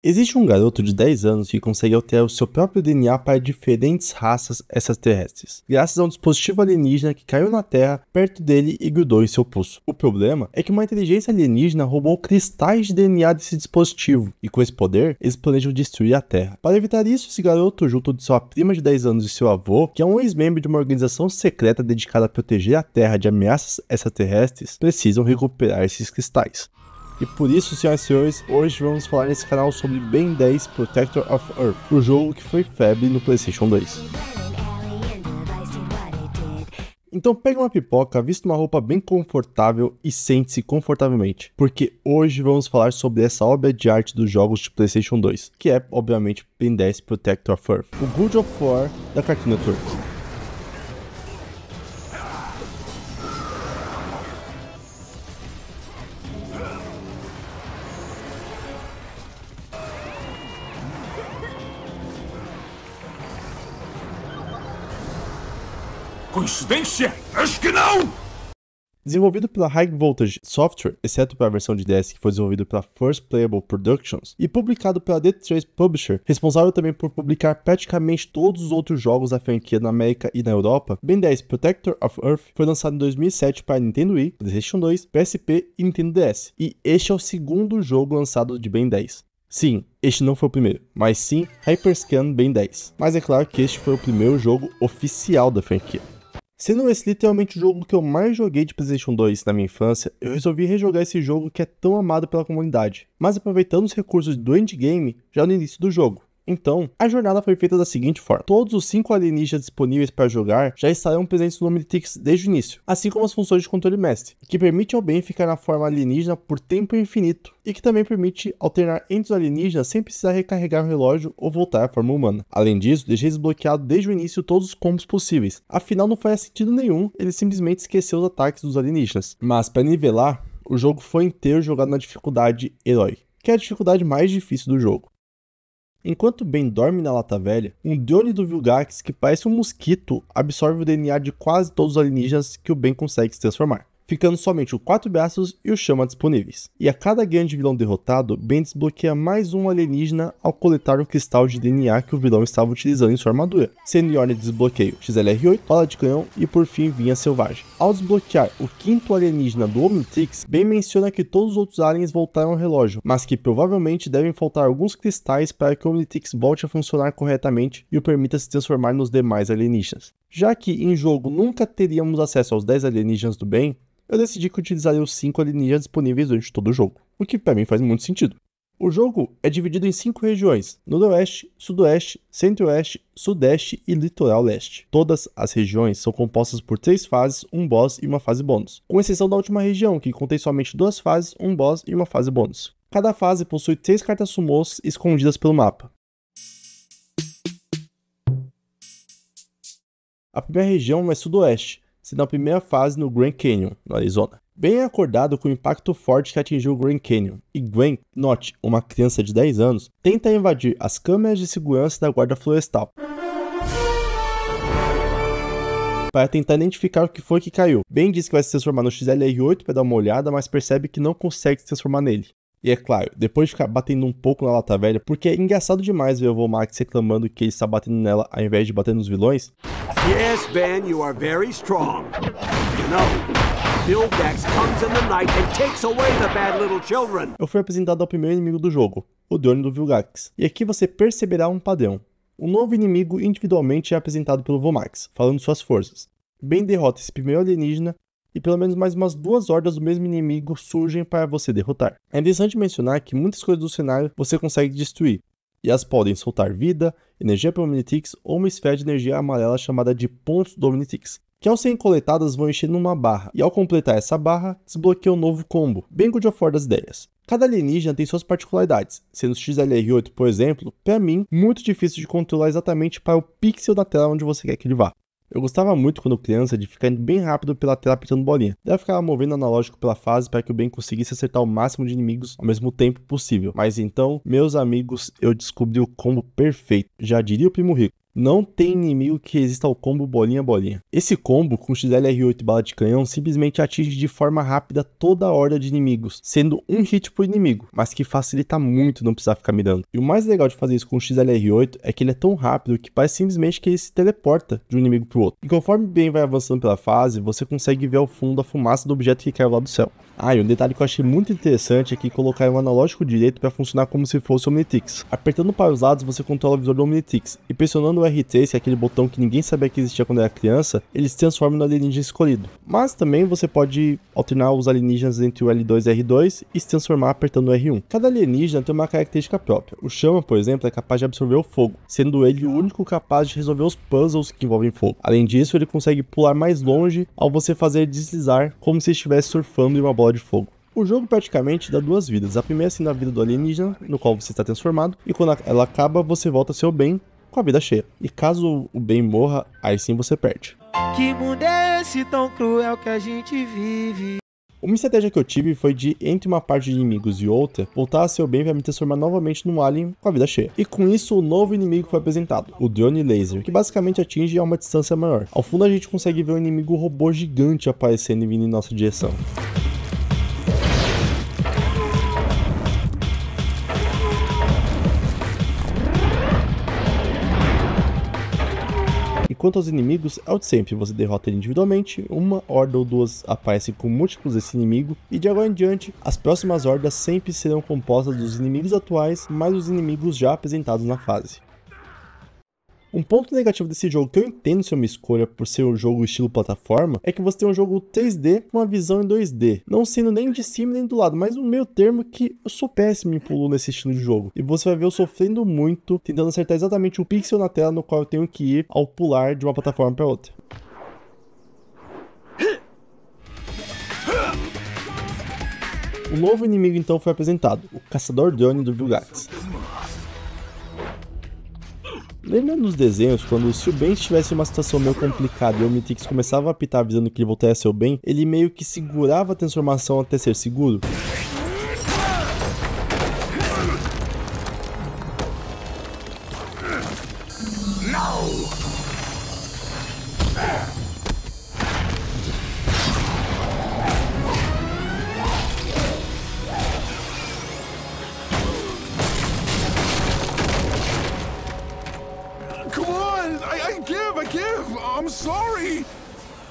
Existe um garoto de 10 anos que consegue alterar o seu próprio DNA para diferentes raças extraterrestres, graças a um dispositivo alienígena que caiu na Terra perto dele e grudou em seu pulso. O problema é que uma inteligência alienígena roubou cristais de DNA desse dispositivo, e com esse poder, eles planejam destruir a Terra. Para evitar isso, esse garoto, junto de sua prima de 10 anos e seu avô, que é um ex-membro de uma organização secreta dedicada a proteger a Terra de ameaças extraterrestres, precisam recuperar esses cristais. E por isso, senhoras e senhores, hoje vamos falar nesse canal sobre Ben 10 Protector of Earth, o jogo que foi febre no PlayStation 2. Então pega uma pipoca, vista uma roupa bem confortável e sente-se confortavelmente, porque hoje vamos falar sobre essa obra de arte dos jogos de PlayStation 2, que é, obviamente, Ben 10 Protector of Earth, o God of War da Cartoon Network. Coincidência? Acho que não! Desenvolvido pela High Voltage Software, exceto para a versão de DS que foi desenvolvido pela First Playable Productions, e publicado pela D3 Publisher, responsável também por publicar praticamente todos os outros jogos da franquia na América e na Europa, Ben 10 Protector of Earth foi lançado em 2007 para Nintendo Wii, PlayStation 2, PSP e Nintendo DS, e este é o segundo jogo lançado de Ben 10. Sim, este não foi o primeiro, mas sim Hyperscan Ben 10, mas é claro que este foi o primeiro jogo oficial da franquia. Sendo esse literalmente o jogo que eu mais joguei de PlayStation 2 na minha infância, eu resolvi rejogar esse jogo que é tão amado pela comunidade, mas aproveitando os recursos do endgame já no início do jogo. Então, a jornada foi feita da seguinte forma: todos os 5 alienígenas disponíveis para jogar já estarão presentes no Omnitrix desde o início, assim como as funções de controle mestre, que permite ao Ben ficar na forma alienígena por tempo infinito, e que também permite alternar entre os alienígenas sem precisar recarregar o relógio ou voltar à forma humana. Além disso, deixei desbloqueado desde o início todos os combos possíveis, afinal não faz sentido nenhum ele simplesmente esquecer os ataques dos alienígenas. Mas para nivelar, o jogo foi inteiro jogado na dificuldade Herói, que é a dificuldade mais difícil do jogo. Enquanto Ben dorme na lata velha, um drone do Vilgax que parece um mosquito absorve o DNA de quase todos os alienígenas que o Ben consegue se transformar, ficando somente os 4 braços e o chama disponíveis. E a cada grande vilão derrotado, Ben desbloqueia mais um alienígena ao coletar o cristal de DNA que o vilão estava utilizando em sua armadura, sendo em ordem de desbloqueio XLR8, bala de canhão e por fim Vinha Selvagem. Ao desbloquear o 5º alienígena do Omnitrix, Ben menciona que todos os outros aliens voltaram ao relógio, mas que provavelmente devem faltar alguns cristais para que o Omnitrix volte a funcionar corretamente e o permita se transformar nos demais alienígenas. Já que em jogo nunca teríamos acesso aos 10 alienígenas do Ben, eu decidi que utilizaria os 5 alienígenas disponíveis durante todo o jogo, o que para mim faz muito sentido. O jogo é dividido em 5 regiões: Noroeste, Sudoeste, Centro-Oeste, Sudeste e Litoral Leste. Todas as regiões são compostas por 3 fases, um boss e uma fase bônus, com exceção da última região, que contém somente 2 fases, um boss e uma fase bônus. Cada fase possui 3 cartas sumos escondidas pelo mapa. A primeira região é Sudoeste, sendo a primeira fase no Grand Canyon, no Arizona. Ben é acordado com o impacto forte que atingiu o Grand Canyon, e Gwen, note, uma criança de 10 anos, tenta invadir as câmeras de segurança da guarda florestal para tentar identificar o que foi que caiu. Ben diz que vai se transformar no XLR8 para dar uma olhada, mas percebe que não consegue se transformar nele. E é claro, depois de ficar batendo um pouco na lata velha, porque é engraçado demais ver o Vomax reclamando que ele está batendo nela ao invés de bater nos vilões. Yes, Ben, you are very strong. You know, Vilgax comes in the night and takes away the bad little children. Eu fui apresentado ao primeiro inimigo do jogo, o drone do Vilgax. E aqui você perceberá um padrão. Um novo inimigo individualmente é apresentado pelo Vomax, falando suas forças. Ben derrota esse primeiro alienígena e pelo menos mais umas 2 hordas do mesmo inimigo surgem para você derrotar. É interessante mencionar que muitas coisas do cenário você consegue destruir, e elas podem soltar vida, energia para o Omnitrix ou uma esfera de energia amarela chamada de pontos do Omnitrix, que ao serem coletadas vão encher numa barra, e ao completar essa barra, desbloqueia um novo combo, bem God of War das ideias. Cada alienígena tem suas particularidades, sendo o XLR8, por exemplo, para mim, muito difícil de controlar exatamente para o pixel da tela onde você quer que ele vá. Eu gostava muito quando criança de ficar indo bem rápido pela tela apertando bolinha. Daí eu ficava movendo analógico pela fase para que o Ben conseguisse acertar o máximo de inimigos ao mesmo tempo possível. Mas então, meus amigos, eu descobri o combo perfeito. Já diria o Primo Rico: Não tem inimigo que resista ao combo bolinha-bolinha. Esse combo com XLR8 e bala de canhão simplesmente atinge de forma rápida toda a horda de inimigos, sendo um hit por inimigo, mas que facilita muito não precisar ficar mirando. E o mais legal de fazer isso com o XLR8 é que ele é tão rápido que parece simplesmente que ele se teleporta de um inimigo pro outro. E conforme o Ben vai avançando pela fase, você consegue ver ao fundo a fumaça do objeto que caiu lá do céu. E um detalhe que eu achei muito interessante é que colocaram um analógico direito para funcionar como se fosse o Omnitrix. Apertando para os lados você controla o visor do Omnitrix, e pressionando o R3, que é aquele botão que ninguém sabia que existia quando era criança, ele se transforma no alienígena escolhido. Mas também você pode alternar os alienígenas entre o L2 e R2 e se transformar apertando o R1. Cada alienígena tem uma característica própria. O Chama, por exemplo, é capaz de absorver o fogo, sendo ele o único capaz de resolver os puzzles que envolvem fogo. Além disso, ele consegue pular mais longe ao você fazer deslizar como se estivesse surfando em uma bola de fogo. O jogo praticamente dá duas vidas, a primeira sendo a vida do alienígena, no qual você está transformado, e quando ela acaba, você volta ao seu bem com a vida cheia. E caso o bem morra, aí sim você perde. Que mundo é esse tão cruel que a gente vive? Uma estratégia que eu tive foi de, entre uma parte de inimigos e outra, voltar a ser o bem para me transformar novamente num alien com a vida cheia. E com isso, o novo inimigo foi apresentado, o Drone Laser, que basicamente atinge a uma distância maior. Ao fundo a gente consegue ver um inimigo robô gigante aparecendo e vindo em nossa direção. Quanto aos inimigos, é o de sempre, você derrota ele individualmente, uma horda ou duas aparecem com múltiplos desse inimigo, e de agora em diante, as próximas hordas sempre serão compostas dos inimigos atuais, mais os inimigos já apresentados na fase. Um ponto negativo desse jogo, que eu entendo ser uma escolha por ser um jogo estilo plataforma, é que você tem um jogo 3D com uma visão em 2D, não sendo nem de cima nem do lado, mas um meio termo que eu sou péssimo em pulo nesse estilo de jogo. E você vai ver eu sofrendo muito, tentando acertar exatamente o pixel na tela no qual eu tenho que ir ao pular de uma plataforma para outra. O novo inimigo então foi apresentado, o Caçador Drone do Vilgax. Lembrando dos desenhos, quando se o Ben estivesse em uma situação meio complicada e o Omnitrix começava a apitar avisando que ele voltaria a ser o Ben, ele meio que segurava a transformação até ser seguro. I'm sorry.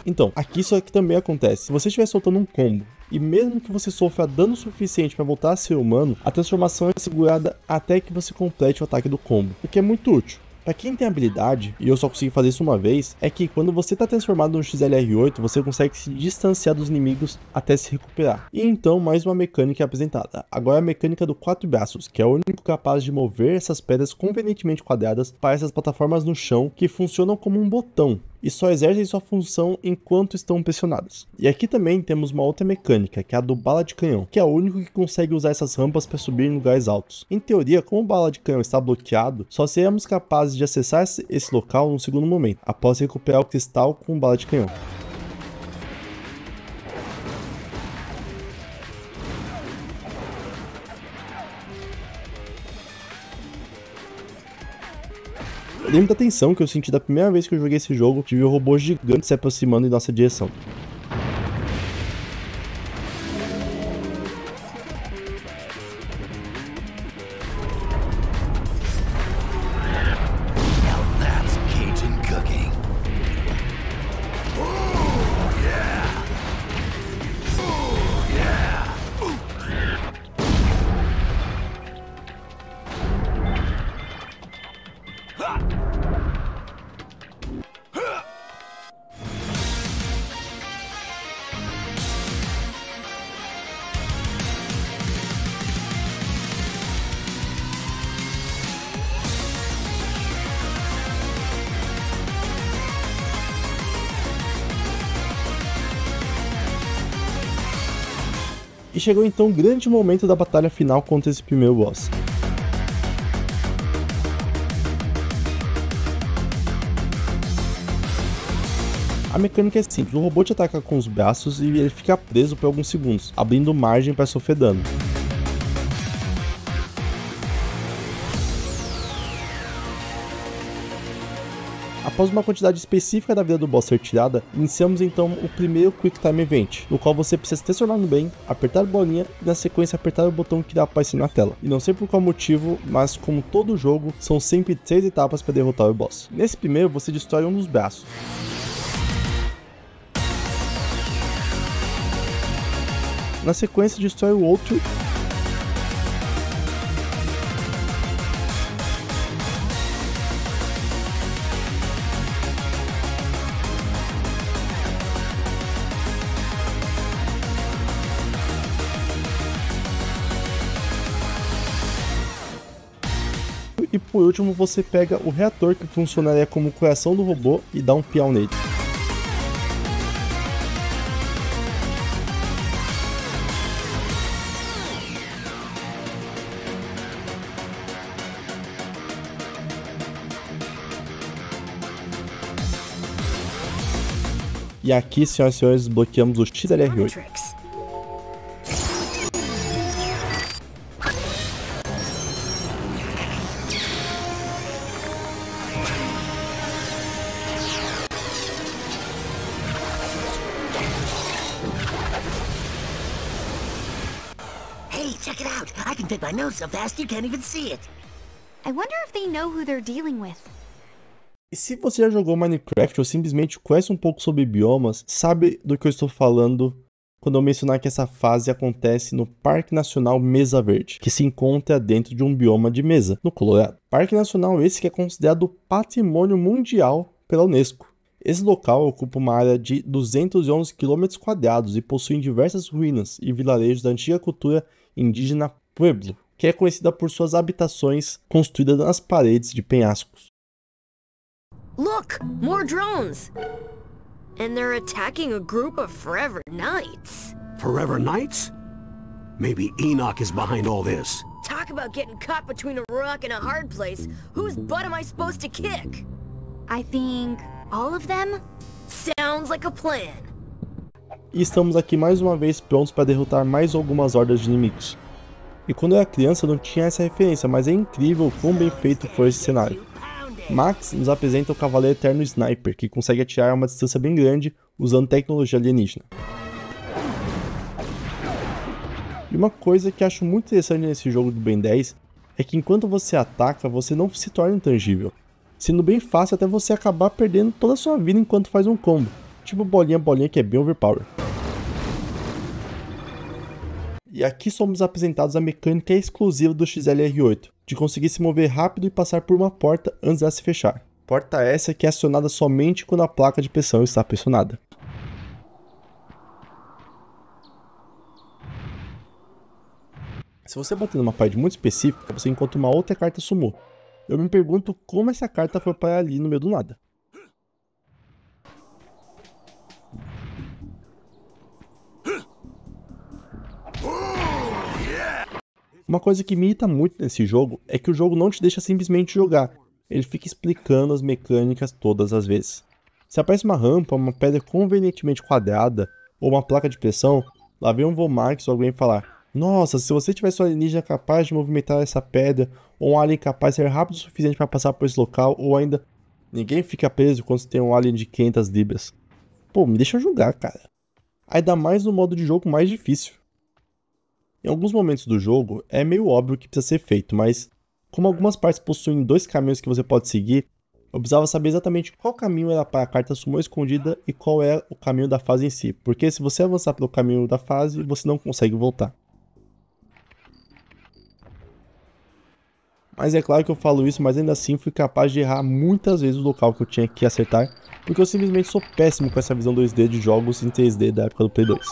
Então, aqui isso aqui também acontece. Se você estiver soltando um combo, e mesmo que você sofra dano suficiente para voltar a ser humano, a transformação é segurada até que você complete o ataque do combo, o que é muito útil. Pra quem tem habilidade, e eu só consegui fazer isso uma vez, é que quando você tá transformado no XLR8, você consegue se distanciar dos inimigos até se recuperar. E então, mais uma mecânica é apresentada. Agora a mecânica do 4 braços, que é o único capaz de mover essas pedras convenientemente quadradas para essas plataformas no chão, que funcionam como um botão, e só exercem sua função enquanto estão pressionadas. E aqui também temos uma outra mecânica, que é a do bala de canhão, que é o único que consegue usar essas rampas para subir em lugares altos. Em teoria, como o bala de canhão está bloqueado, só seremos capazes de acessar esse local no segundo momento, após recuperar o cristal com o bala de canhão. Eu lembro da tensão que eu senti da primeira vez que eu joguei esse jogo de ver o robô gigante se aproximando em nossa direção. E chegou então o grande momento da batalha final contra esse primeiro boss. A mecânica é simples, o robô te ataca com os braços e ele fica preso por alguns segundos, abrindo margem para sofrer dano. Após uma quantidade específica da vida do boss ser tirada, iniciamos então o primeiro Quick Time Event, no qual você precisa se transformar no bem, apertar a bolinha e na sequência apertar o botão que irá aparecer na tela. E não sei por qual motivo, mas como todo jogo, são sempre 3 etapas para derrotar o boss. Nesse primeiro você destrói um dos braços. Na sequência destrói o outro. E por último você pega o reator, que funcionaria como o coração do robô, e dá um piau nele. E aqui, senhoras e senhores, desbloqueamos o XLR8. Hey, check it out! I can take my nose so fast you can't even see it! I wonder if they know who they're dealing with. E se você já jogou Minecraft ou simplesmente conhece um pouco sobre biomas, sabe do que eu estou falando quando eu mencionar que essa fase acontece no Parque Nacional Mesa Verde, que se encontra dentro de um bioma de mesa, no Colorado. Parque Nacional esse que é considerado Patrimônio Mundial pela Unesco. Esse local ocupa uma área de 211 km² e possui diversas ruínas e vilarejos da antiga cultura indígena Pueblo, que é conhecida por suas habitações construídas nas paredes de penhascos. Look! More drones! And they're attacking a group of Forever Knights. Forever Knights? Maybe Enoch is behind all this. Talk about getting caught between a rock and a hard place. Whose butt am I supposed to kick? I think all of them? Sounds like a plan. E estamos aqui mais uma vez prontos para derrotar mais algumas hordas de inimigos. E quando eu era criança eu não tinha essa referência, mas é incrível quão bem feito foi esse cenário. Max nos apresenta o Cavaleiro Eterno Sniper, que consegue atirar a uma distância bem grande usando tecnologia alienígena. E uma coisa que acho muito interessante nesse jogo do Ben 10 é que enquanto você ataca, você não se torna intangível, sendo bem fácil até você acabar perdendo toda a sua vida enquanto faz um combo, tipo bolinha que é bem overpower. E aqui somos apresentados a mecânica exclusiva do XLR8, de conseguir se mover rápido e passar por uma porta antes dela se fechar. Porta essa que é acionada somente quando a placa de pressão está pressionada. Se você bater numa parede muito específica, você encontra uma outra carta Summô. Eu me pergunto como essa carta foi parar ali no meio do nada. Uma coisa que me irrita muito nesse jogo é que o jogo não te deixa simplesmente jogar, ele fica explicando as mecânicas todas as vezes. Se aparece uma rampa, uma pedra convenientemente quadrada ou uma placa de pressão, lá vem um Vomax ou alguém falar: nossa, se você tivesse um alienígena capaz de movimentar essa pedra, ou um alien capaz de ser rápido o suficiente para passar por esse local, ou ainda, ninguém fica preso quando você tem um alien de 500 libras. Pô, me deixa jogar, cara. Ainda mais no modo de jogo mais difícil. Em alguns momentos do jogo, é meio óbvio o que precisa ser feito, mas como algumas partes possuem 2 caminhos que você pode seguir, eu precisava saber exatamente qual caminho era para a carta Summô escondida e qual é o caminho da fase em si, porque se você avançar pelo caminho da fase, você não consegue voltar. Mas é claro que eu falo isso, mas ainda assim fui capaz de errar muitas vezes o local que eu tinha que acertar, porque eu simplesmente sou péssimo com essa visão 2D de jogos em 3D da época do Play 2.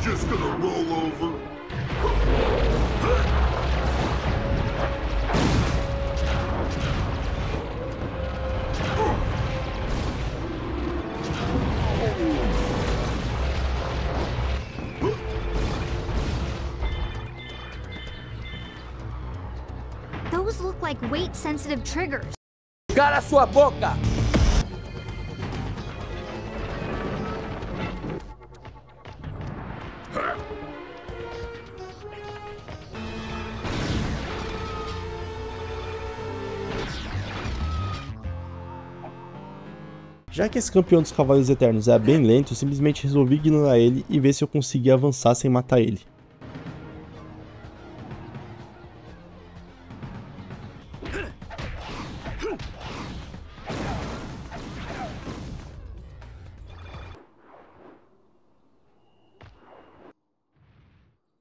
Just gonna roll over. Those look like weight-sensitive triggers. Cala sua boca! Já que esse campeão dos Cavaleiros Eternos é bem lento, eu simplesmente resolvi ignorar ele e ver se eu conseguia avançar sem matar ele.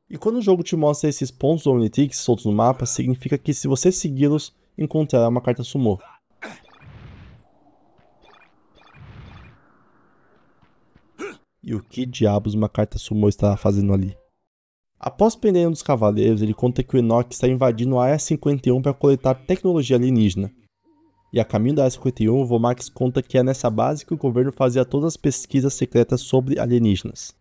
E quando o jogo te mostra esses pontos Omnitrix soltos no mapa, significa que se você segui-los, encontrará uma carta Summô. E o que diabos uma carta Summô estava fazendo ali? Após prender um dos cavaleiros, ele conta que o Enoch está invadindo a Área 51 para coletar tecnologia alienígena. E a caminho da Área 51, o Vomax conta que é nessa base que o governo fazia todas as pesquisas secretas sobre alienígenas.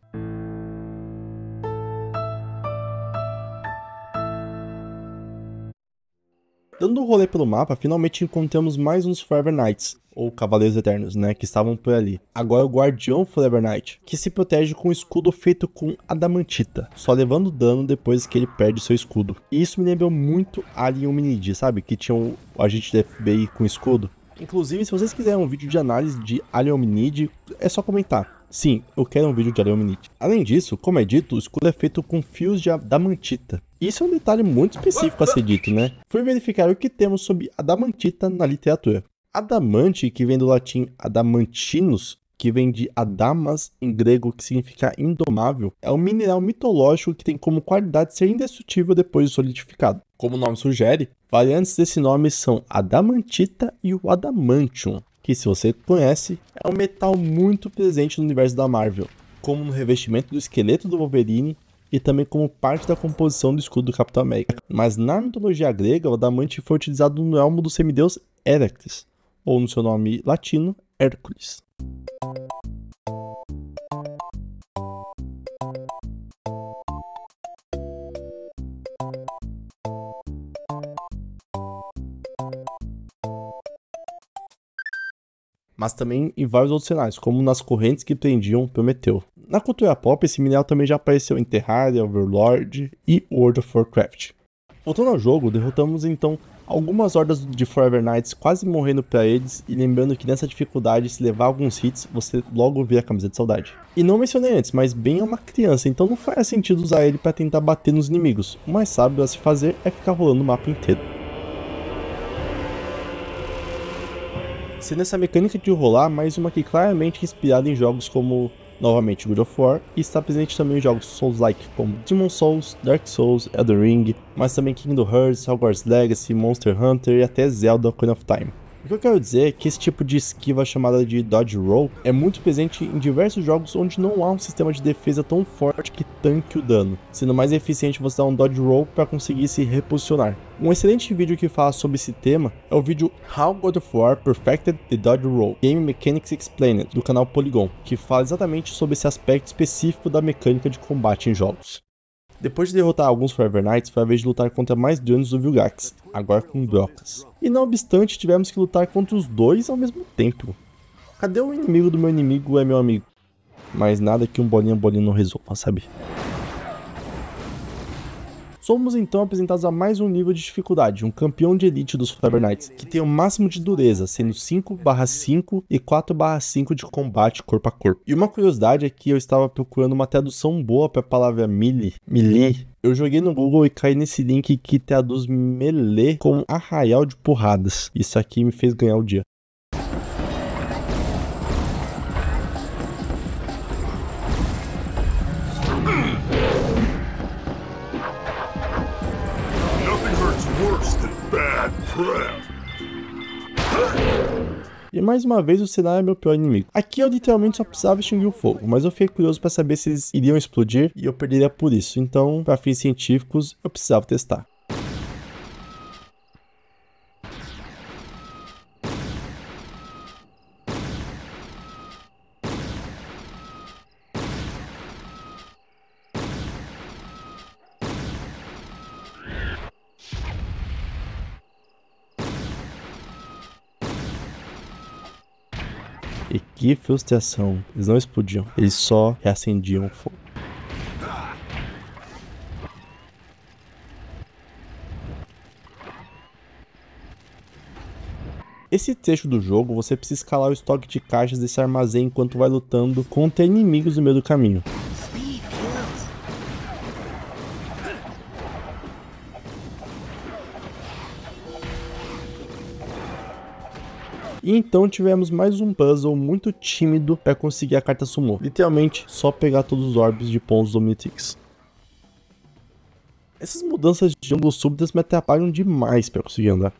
Dando um rolê pelo mapa, finalmente encontramos mais uns Forever Knights, ou Cavaleiros Eternos, né, que estavam por ali. Agora o Guardião Forever Knight, que se protege com um escudo feito com adamantita, só levando dano depois que ele perde seu escudo. E isso me lembrou muito Alien Hominid, sabe, que tinha o agente da FBI com escudo. Inclusive, se vocês quiserem um vídeo de análise de Alien Hominid, é só comentar. Sim, eu quero um vídeo de Alien Hominid. Além disso, como é dito, o escudo é feito com fios de adamantita. Isso é um detalhe muito específico a ser dito, né? Fui verificar o que temos sobre adamantita na literatura. Adamante, que vem do latim adamantinus, que vem de adamas em grego, que significa indomável, é um mineral mitológico que tem como qualidade ser indestrutível depois de solidificado. Como o nome sugere, variantes desse nome são adamantita e o adamantium, que, se você conhece, é um metal muito presente no universo da Marvel, como no revestimento do esqueleto do Wolverine e também como parte da composição do escudo do Capitão América. Mas na mitologia grega, o adamante foi utilizado no elmo do semideus Heracles, ou no seu nome latino, Hércules. Mas também em vários outros cenários, como nas correntes que prendiam Prometeu. Na cultura pop, esse mineral também já apareceu em Terraria, Overlord e World of Warcraft. Voltando ao jogo, derrotamos então algumas hordas de Forever Knights, quase morrendo pra eles, e lembrando que nessa dificuldade, se levar alguns hits, você logo vira a camisa de saudade. E não mencionei antes, mas Ben é uma criança, então não faz sentido usar ele pra tentar bater nos inimigos. O mais sábio a se fazer é ficar rolando o mapa inteiro. Sendo essa mecânica de rolar mais uma que claramente inspirada em jogos como, novamente, God of War, e está presente também em jogos Souls-like como Demon's Souls, Dark Souls, Elden Ring, mas também Kingdom Hearts, Hogwarts Legacy, Monster Hunter e até Zelda Ocarina of Time. O que eu quero dizer é que esse tipo de esquiva chamada de Dodge Roll é muito presente em diversos jogos onde não há um sistema de defesa tão forte que tanque o dano, sendo mais eficiente você dar um Dodge Roll para conseguir se reposicionar. Um excelente vídeo que fala sobre esse tema é o vídeo How God of War Perfected the Dodge Roll, Game Mechanics Explained, do canal Polygon, que fala exatamente sobre esse aspecto específico da mecânica de combate em jogos. Depois de derrotar alguns Forever Knights, foi a vez de lutar contra mais Dungeons do Vilgax, agora com Brocas. E não obstante, tivemos que lutar contra os dois ao mesmo tempo. Cadê o inimigo do meu inimigo é meu amigo? Mas nada que um bolinha não resolva, sabe? Somos então apresentados a mais um nível de dificuldade, um campeão de elite dos Forever Knights, que tem o máximo de dureza, sendo 5/5 e 4/5 de combate corpo a corpo. E uma curiosidade é que eu estava procurando uma tradução boa para a palavra melee. Eu joguei no Google e caí nesse link que traduz melee como arraial de porradas. Isso aqui me fez ganhar o dia. E mais uma vez o cenário é meu pior inimigo. Aqui eu literalmente só precisava extinguir o fogo, mas eu fiquei curioso para saber se eles iriam explodir e eu perderia por isso. Então, para fins científicos, eu precisava testar. E que frustração, eles não explodiam, eles só reacendiam o fogo. Esse trecho do jogo você precisa escalar o estoque de caixas desse armazém enquanto vai lutando contra inimigos no meio do caminho. Speed kills. E então tivemos mais um puzzle muito tímido para conseguir a carta Summon. Literalmente, só pegar todos os orbes de pontos do Omnitrix. Essas mudanças de ângulo súbitas me atrapalham demais para conseguir andar.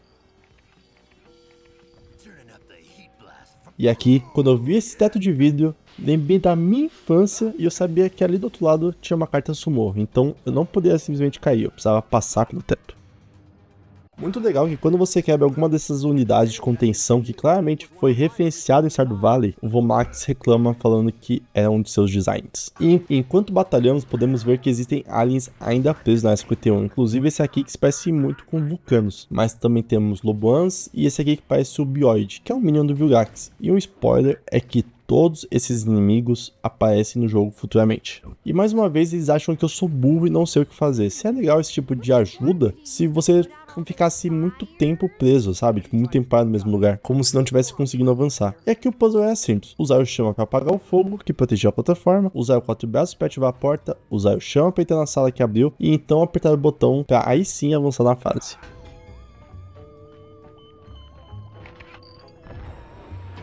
E aqui, quando eu vi esse teto de vidro, lembrei da minha infância e eu sabia que ali do outro lado tinha uma carta Summon. Então eu não podia simplesmente cair, eu precisava passar pelo teto. Muito legal que quando você quebra alguma dessas unidades de contenção que claramente foi referenciado em Stardew Valley, o Vomax reclama falando que é um de seus designs. E enquanto batalhamos, podemos ver que existem aliens ainda presos na S51, inclusive esse aqui que se parece muito com vulcanos. Mas também temos Loboans e esse aqui que parece o Bioid, que é um minion do Vilgax. E um spoiler é que todos esses inimigos aparecem no jogo futuramente. E mais uma vez eles acham que eu sou burro e não sei o que fazer. Se é legal esse tipo de ajuda, se você ficasse muito tempo preso, sabe? Tipo, muito tempo parado no mesmo lugar, como se não tivesse conseguindo avançar. E aqui o puzzle é simples. Usar o chama para apagar o fogo, que protegeu a plataforma, usar o 4 braços para ativar a porta, usar o chama para entrar na sala que abriu, e então apertar o botão para aí sim avançar na fase.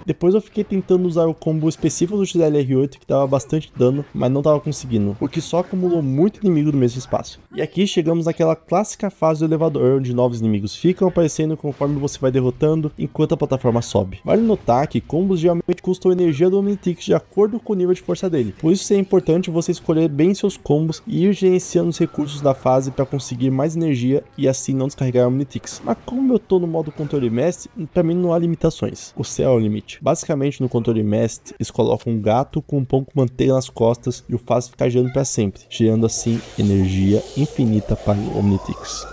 Depois eu fiquei tentando usar o combo específico do XLR8 que dava bastante dano, mas não tava conseguindo, o que só acumulou muito inimigo no mesmo espaço. E aqui chegamos naquela clássica fase do elevador, onde novos inimigos ficam aparecendo conforme você vai derrotando, enquanto a plataforma sobe. Vale notar que combos geralmente custam energia do Omnitrix de acordo com o nível de força dele, por isso é importante você escolher bem seus combos e ir gerenciando os recursos da fase para conseguir mais energia e assim não descarregar o Omnitrix. Mas como eu tô no modo controle mestre, pra mim não há limitações, o céu é o limite. Basicamente no controle mestre, eles colocam um gato com um pão com manteiga nas costas e o fazem ficar girando para sempre, gerando assim energia infinita para o Omnitrix.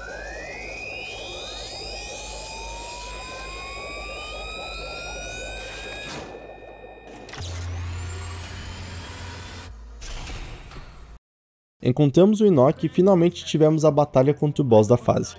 Encontramos o Enoch e finalmente tivemos a batalha contra o boss da fase.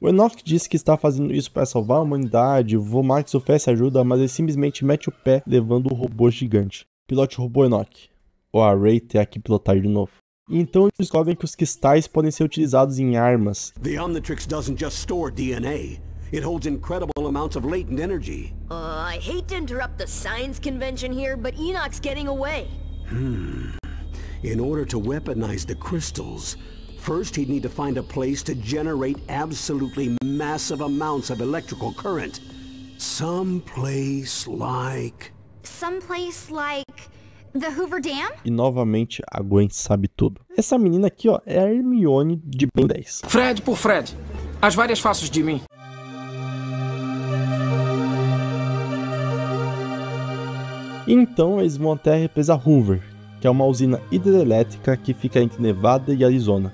O Enoch disse que está fazendo isso para salvar a humanidade, o Vomax oferece ajuda, mas ele simplesmente mete o pé levando o robô gigante. Pilote o robô Enoch. O Array tem aqui pilotar de novo. E então eles descobrem que os cristais podem ser utilizados em armas. The Omnitrix doesn't just store DNA. It holds incredible amounts of latent energy. I hate to interrupt the science convention here, but Enoch's getting away. In order to weaponize the crystals, first he'd need to find a place to generate absolutely massive amounts of electrical current. Someplace like... Someplace like The Hoover Dam? E novamente a Gwen sabe tudo. Essa menina aqui, ó, é a Hermione de Ben 10. Fred por Fred. As várias faces de mim. Então eles vão até a represa Hoover, que é uma usina hidrelétrica que fica entre Nevada e Arizona.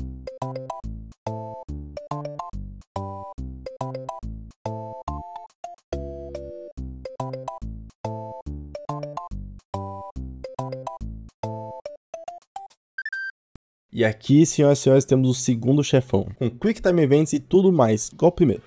E aqui, senhoras e senhores, temos o segundo chefão, com Quick Time Events e tudo mais, igual o primeiro.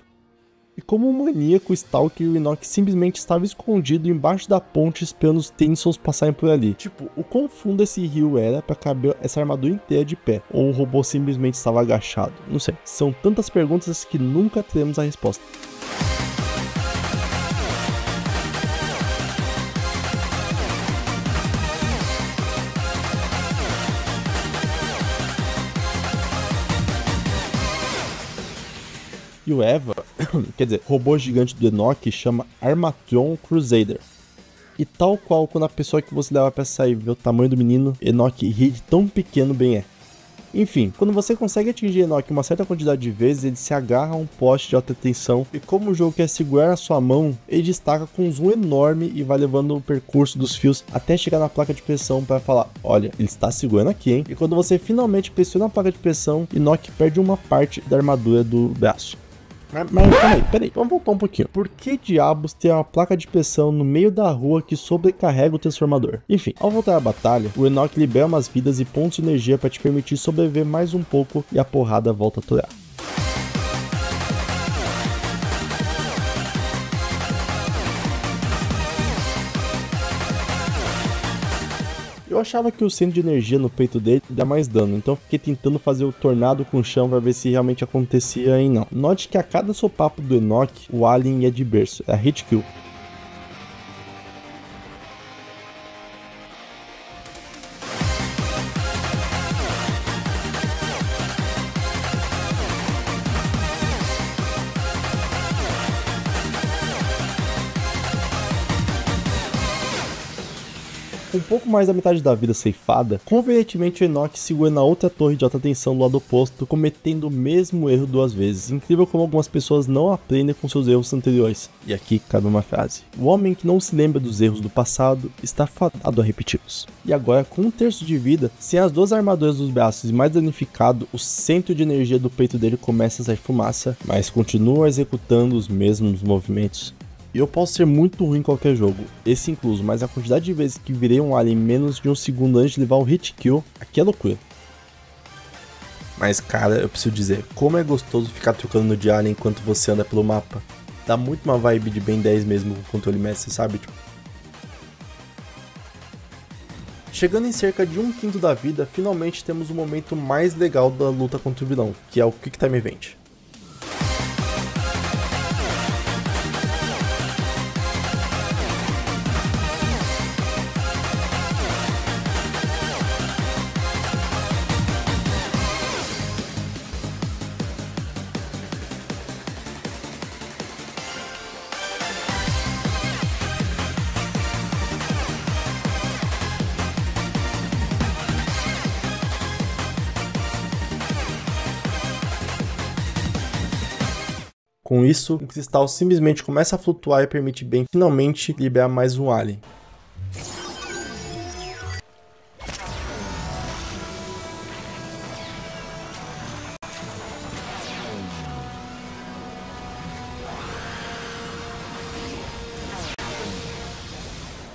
E como um maníaco Stalker, o Enoch simplesmente estava escondido embaixo da ponte esperando os Tensons passarem por ali. Tipo, o quão fundo esse rio era para caber essa armadura inteira de pé? Ou o robô simplesmente estava agachado? Não sei. São tantas perguntas que nunca teremos a resposta. E o Eva, quer dizer, robô gigante do Enoch, chama Armatron Crusader. E tal qual quando a pessoa que você leva pra sair vê o tamanho do menino, Enoch ri de tão pequeno bem é. Enfim, quando você consegue atingir Enoch uma certa quantidade de vezes, ele se agarra a um poste de alta tensão e como o jogo quer segurar a sua mão, ele destaca com um zoom enorme e vai levando o percurso dos fios até chegar na placa de pressão para falar, olha, ele está segurando aqui, hein? E quando você finalmente pressiona a placa de pressão, Enoch perde uma parte da armadura do braço. Mas peraí, vamos voltar um pouquinho. Por que diabos tem uma placa de pressão no meio da rua que sobrecarrega o transformador? Enfim, ao voltar à batalha, o Enoch libera umas vidas e pontos de energia para te permitir sobreviver mais um pouco e a porrada volta a atorar. Eu achava que o centro de energia no peito dele dá mais dano, então fiquei tentando fazer o tornado com o chão para ver se realmente acontecia e não. Note que a cada sopapo do Enoch, o alien ia de berço, é a hit kill. Com um pouco mais da metade da vida ceifada, convenientemente o Enoch segura na outra torre de alta tensão do lado oposto, cometendo o mesmo erro duas vezes. Incrível como algumas pessoas não aprendem com seus erros anteriores. E aqui cabe uma frase. O homem que não se lembra dos erros do passado está fadado a repeti-los. E agora, com um terço de vida, sem as duas armaduras dos braços e mais danificado, o centro de energia do peito dele começa a sair fumaça, mas continua executando os mesmos movimentos. E eu posso ser muito ruim em qualquer jogo, esse incluso, mas a quantidade de vezes que virei um alien em menos de um segundo antes de levar o hit kill, aqui é loucura. Mas cara, eu preciso dizer, como é gostoso ficar trocando de alien enquanto você anda pelo mapa. Dá muito uma vibe de Ben 10 mesmo com o controle mestre, sabe? Chegando em cerca de 1/5 da vida, finalmente temos o momento mais legal da luta contra o vilão, que é o Quick Time Event. Com isso, o cristal simplesmente começa a flutuar e permite Ben finalmente liberar mais um alien.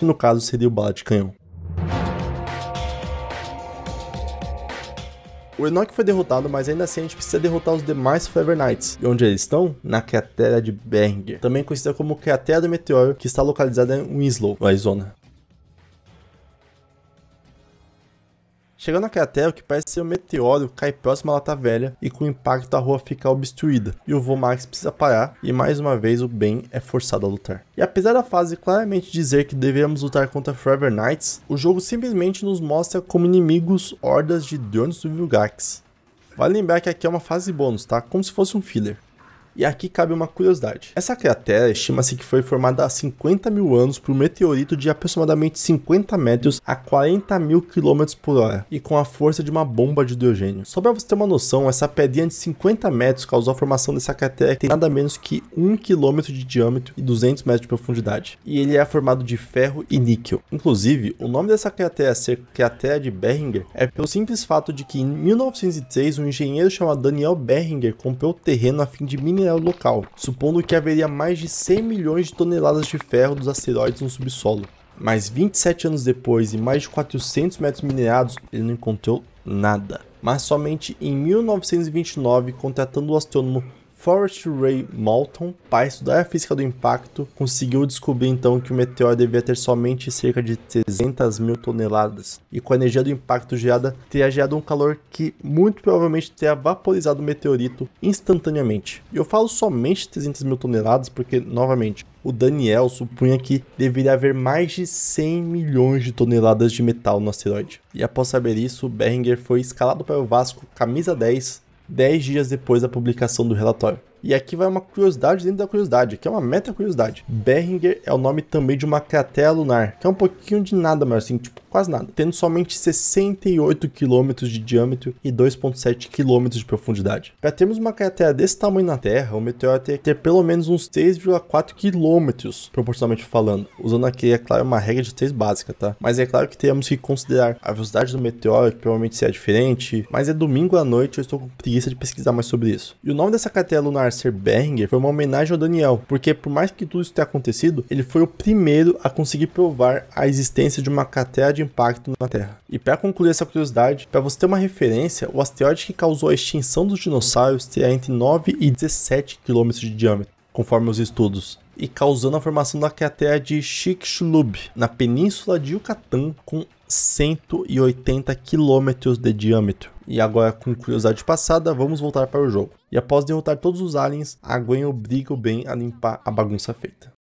Que no caso seria o bala de canhão. O Enoch foi derrotado, mas ainda assim a gente precisa derrotar os demais Forever Knights. E onde eles estão? Na cratera de Berenger, também conhecida como cratera do meteoro, que está localizada em Winslow, no Arizona. Chegando na cratera, o que parece ser um meteoro cai próximo à lata velha e com o impacto a rua fica obstruída. E o Vomax precisa parar e mais uma vez o Ben é forçado a lutar. E apesar da fase claramente dizer que deveríamos lutar contra Forever Knights, o jogo simplesmente nos mostra como inimigos hordas de drones do Vilgax. Vale lembrar que aqui é uma fase bônus, tá? Como se fosse um filler. E aqui cabe uma curiosidade. Essa cratera estima-se que foi formada há 50 mil anos por um meteorito de aproximadamente 50 metros a 40 mil km por hora e com a força de uma bomba de hidrogênio. Só para você ter uma noção, essa pedrinha de 50 metros causou a formação dessa cratera que tem nada menos que 1 km de diâmetro e 200 metros de profundidade. E ele é formado de ferro e níquel. Inclusive, o nome dessa cratera ser cratera de Barringer é pelo simples fato de que em 1903 um engenheiro chamado Daniel Barringer comprou o terreno a fim de minerar o local, supondo que haveria mais de 100 milhões de toneladas de ferro dos asteroides no subsolo. Mas 27 anos depois e mais de 400 metros minerados, ele não encontrou nada. Mas somente em 1929, contratando o astrônomo Forrest Ray Moulton para estudar a física do impacto, conseguiu descobrir então que o meteoro devia ter somente cerca de 300 mil toneladas, e com a energia do impacto gerada, teria gerado um calor que muito provavelmente teria vaporizado o meteorito instantaneamente. E eu falo somente 300 mil toneladas porque, novamente, o Daniel supunha que deveria haver mais de 100 milhões de toneladas de metal no asteroide. E após saber isso, Barringer foi escalado para o Vasco camisa 10 dias depois da publicação do relatório. E aqui vai uma curiosidade dentro da curiosidade, que é uma meta curiosidade. Barringer é o nome também de uma cratera lunar, que é um pouquinho de nada, mas assim, tipo, quase nada, tendo somente 68 km de diâmetro e 2,7 km de profundidade. Para termos uma cratera desse tamanho na Terra, o meteoro teria que ter pelo menos uns 3,4 km, proporcionalmente falando, usando aqui, é claro, uma regra de 3 básica, tá? Mas é claro que temos que considerar a velocidade do meteoro, que provavelmente será diferente, mas é domingo à noite, eu estou com preguiça de pesquisar mais sobre isso. E o nome dessa cratera lunar ser Barringer foi uma homenagem ao Daniel, porque por mais que tudo isso tenha acontecido, ele foi o primeiro a conseguir provar a existência de uma cratera de impacto na Terra. E para concluir essa curiosidade, para você ter uma referência, o asteroide que causou a extinção dos dinossauros teria entre 9 e 17 km de diâmetro, conforme os estudos, e causando a formação da cratera de Chicxulub, na península de Yucatán, com 180 km de diâmetro. E agora, com curiosidade passada, vamos voltar para o jogo. E após derrotar todos os aliens, a Gwen obriga o Ben a limpar a bagunça feita.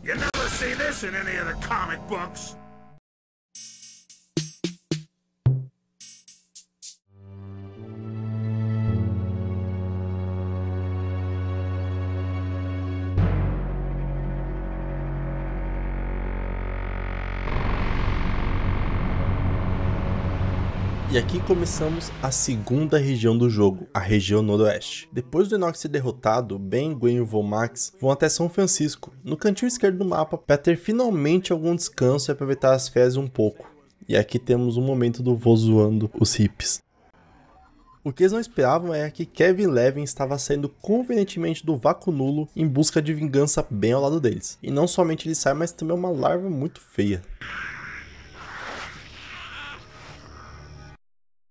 You never see this in any of the comic books. E aqui começamos a segunda região do jogo, a região noroeste. Depois do Enoch ser derrotado, Ben, Gwen e o Vomax vão até São Francisco, no cantinho esquerdo do mapa, para ter finalmente algum descanso e aproveitar as férias um pouco. E aqui temos um momento do voo zoando os hippies. O que eles não esperavam é que Kevin Levin estava saindo convenientemente do vácuo nulo em busca de vingança bem ao lado deles. E não somente ele sai, mas também uma larva muito feia.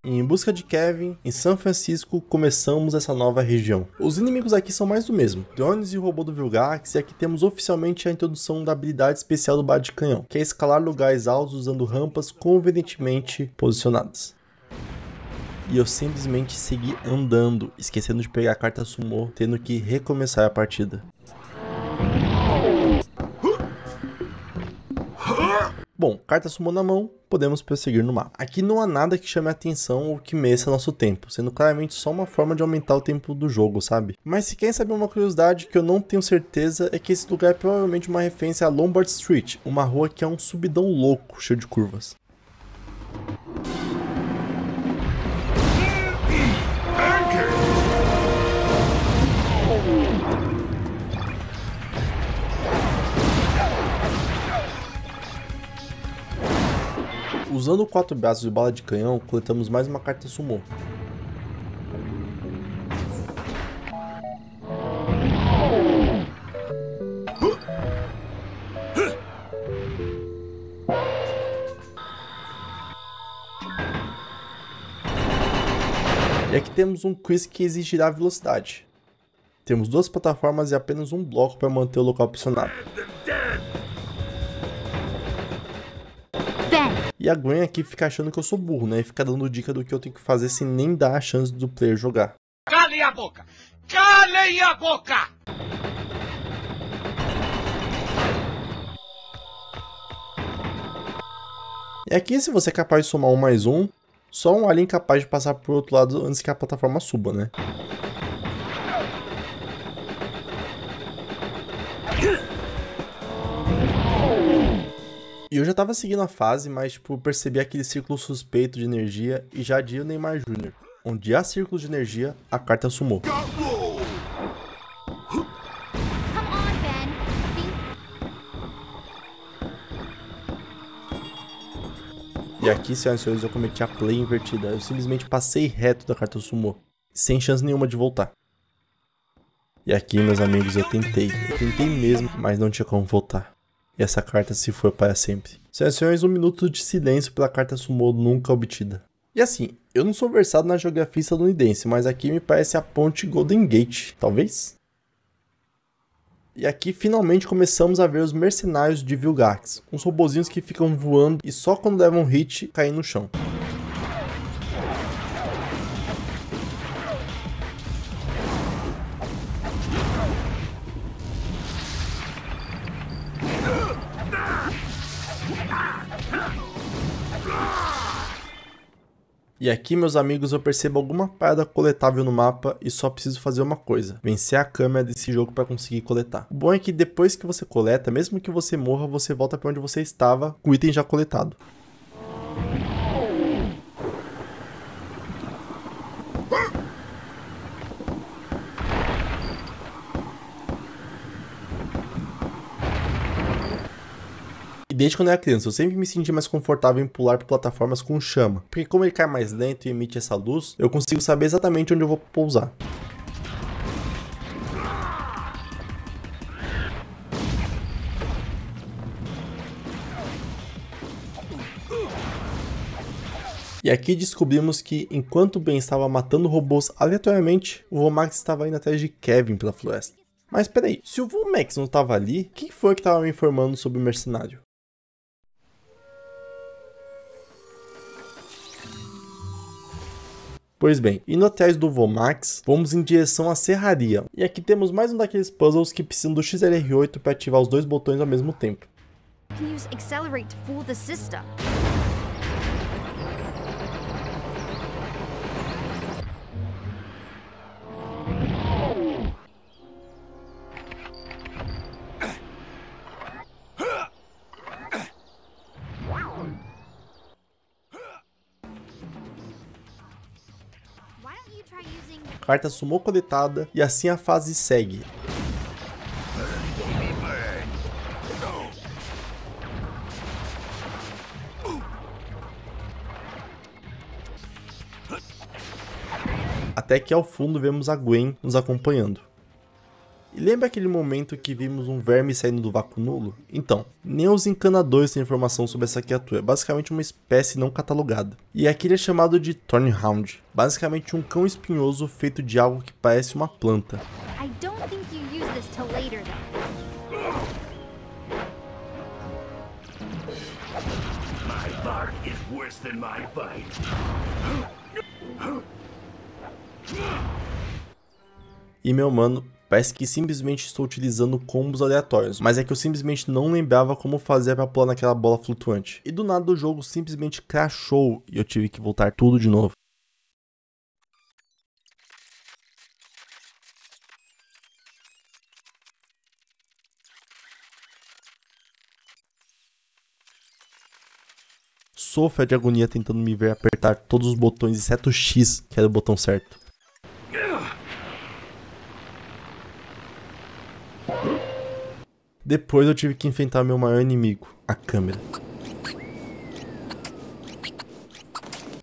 E em busca de Kevin, em São Francisco, começamos essa nova região. Os inimigos aqui são mais do mesmo, drones e o robô do Vilgax, e aqui temos oficialmente a introdução da habilidade especial do bala de canhão, que é escalar lugares altos usando rampas convenientemente posicionadas. E eu simplesmente segui andando, esquecendo de pegar a carta Summô, tendo que recomeçar a partida. Bom, carta Summô na mão, podemos prosseguir no mapa. Aqui não há nada que chame a atenção ou que meça nosso tempo, sendo claramente só uma forma de aumentar o tempo do jogo, sabe? Mas se querem saber uma curiosidade que eu não tenho certeza, é que esse lugar é provavelmente uma referência a Lombard Street, uma rua que é um subidão louco, cheio de curvas. Usando 4 braços de bala de canhão, coletamos mais uma carta Summô. E aqui temos um quiz que exigirá velocidade. Temos 2 plataformas e apenas um bloco para manter o local pressionado. E a Gwen aqui fica achando que eu sou burro, né? E fica dando dica do que eu tenho que fazer sem nem dar a chance do player jogar. Calem a boca! Calem a boca! E aqui, se você é capaz de somar 1 mais 1, Só um alien capaz de passar por outro lado antes que a plataforma suba, né? E eu já tava seguindo a fase, mas tipo, percebi aquele círculo suspeito de energia e já di o Neymar Jr. Onde há círculos de energia, a carta sumou. E aqui, senhoras e senhores, eu cometi a play invertida. Eu simplesmente passei reto da carta Sumo, sem chance nenhuma de voltar. E aqui, meus amigos, eu tentei mesmo, mas não tinha como voltar. E essa carta se foi para sempre. Senhoras e senhores, 1 minuto de silêncio pela carta Sumo nunca obtida. E assim, eu não sou versado na geografia estadunidense, mas aqui me parece a ponte Golden Gate, talvez? E aqui finalmente começamos a ver os mercenários de Vilgax, uns robozinhos que ficam voando e só quando levam hit caem no chão. E aqui, meus amigos, eu percebo alguma parada coletável no mapa e só preciso fazer uma coisa: vencer a câmera desse jogo para conseguir coletar. O bom é que depois que você coleta, mesmo que você morra, você volta para onde você estava com o item já coletado. Desde quando eu era criança, eu sempre me senti mais confortável em pular por plataformas com chama, porque como ele cai mais lento e emite essa luz, eu consigo saber exatamente onde eu vou pousar. E aqui descobrimos que, enquanto o Ben estava matando robôs aleatoriamente, o Vomax estava indo atrás de Kevin pela floresta. Mas peraí, se o Vomax não estava ali, quem foi que estava me informando sobre o mercenário? Pois bem, indo atrás do Vomax, vamos em direção à serraria. E aqui temos mais um daqueles puzzles que precisam do XLR8 para ativar os dois botões ao mesmo tempo. Carta Sumo coletada e assim a fase segue. Até que ao fundo vemos a Gwen nos acompanhando. E lembra aquele momento que vimos um verme saindo do vácuo nulo? Então, nem os encanadores têm informação sobre essa criatura, é basicamente uma espécie não catalogada. E aqui ele é chamado de Thornhound, basicamente um cão espinhoso feito de algo que parece uma planta. My bark is worse than my bite. E meu mano, parece que simplesmente estou utilizando combos aleatórios, mas é que eu simplesmente não lembrava como fazer para pular naquela bola flutuante. E do nada o jogo simplesmente crashou e eu tive que voltar tudo de novo. Sofra de agonia tentando me ver apertar todos os botões exceto o X, que era o botão certo. Depois eu tive que enfrentar meu maior inimigo, a câmera.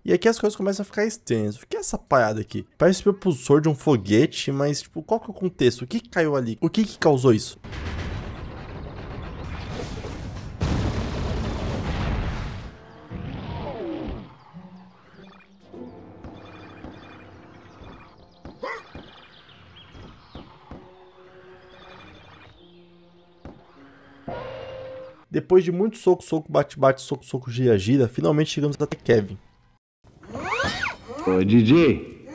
E aqui as coisas começam a ficar estranhas. O que é essa parada aqui? Parece o propulsor de um foguete, mas tipo, qual que é o contexto? O que caiu ali? O que causou isso? Depois de muito soco, bate-bate, soco, gira, finalmente chegamos até Kevin. Oi, DJ.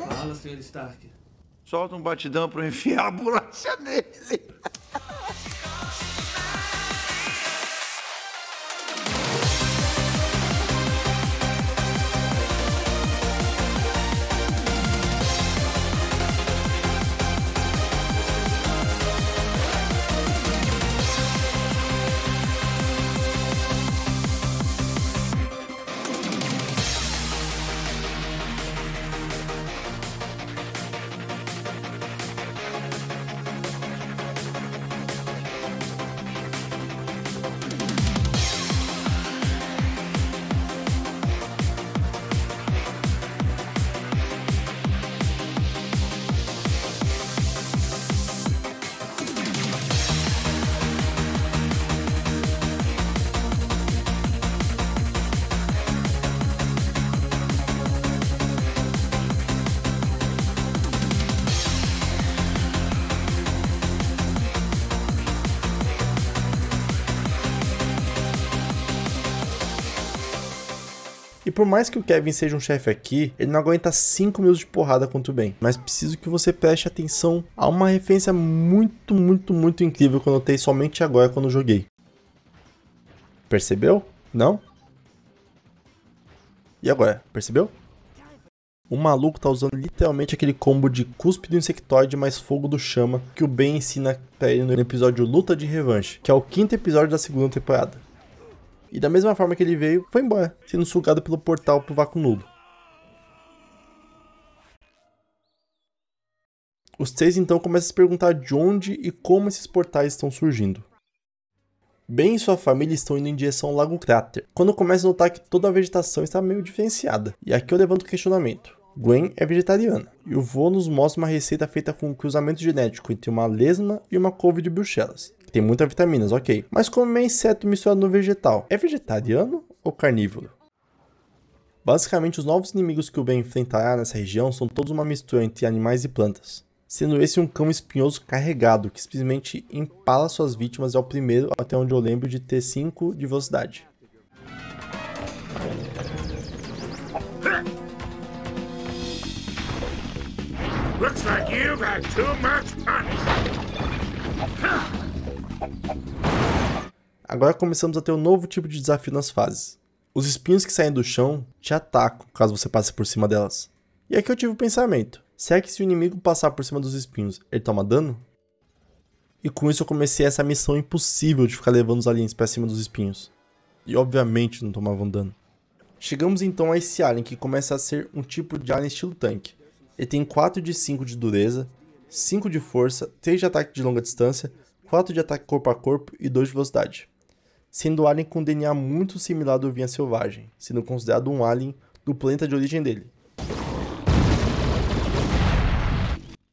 Fala, Sr. Stark. Solta um batidão pra eu enfiar a bolacha nele. E por mais que o Kevin seja um chefe aqui, ele não aguenta 5 minutos de porrada contra o Ben. Mas preciso que você preste atenção a uma referência muito incrível que eu notei somente agora quando joguei. Percebeu? Não? E agora? Percebeu? O maluco tá usando literalmente aquele combo de cuspe do insectoide mais fogo do chama que o Ben ensina pra ele no episódio Luta de Revanche, que é o 5º episódio da 2ª temporada. E da mesma forma que ele veio, foi embora, sendo sugado pelo portal pro vácuo nulo. Os 3 então começam a se perguntar de onde e como esses portais estão surgindo. Ben e sua família estão indo em direção ao Lago Cráter, quando começam a notar que toda a vegetação está meio diferenciada. E aqui eu levanto o questionamento. Gwen é vegetariana, e o vô nos mostra uma receita feita com um cruzamento genético entre uma lesma e uma couve de Bruxelas. Tem muitas vitaminas, ok. Mas como é inseto misturado no vegetal, é vegetariano ou carnívoro? Basicamente, os novos inimigos que o Ben enfrentará nessa região são todos uma mistura entre animais e plantas. Sendo esse um cão espinhoso carregado, que simplesmente empala suas vítimas e é o primeiro, até onde eu lembro, de ter 5 de velocidade. Looks like you've had too much punch. Agora começamos a ter um novo tipo de desafio nas fases. Os espinhos que saem do chão te atacam, caso você passe por cima delas. E aqui eu tive um pensamento. Será que se o inimigo passar por cima dos espinhos, ele toma dano? E com isso eu comecei essa missão impossível de ficar levando os aliens para cima dos espinhos. E obviamente não tomavam dano. Chegamos então a esse alien que começa a ser um tipo de alien estilo tanque. Ele tem 4 de 5 de dureza, 5 de força, 3 de ataque de longa distância, 4 de ataque corpo a corpo e 2 de velocidade. Sendo o alien com DNA muito similar ao do Vinha Selvagem, sendo considerado um alien do planeta de origem dele.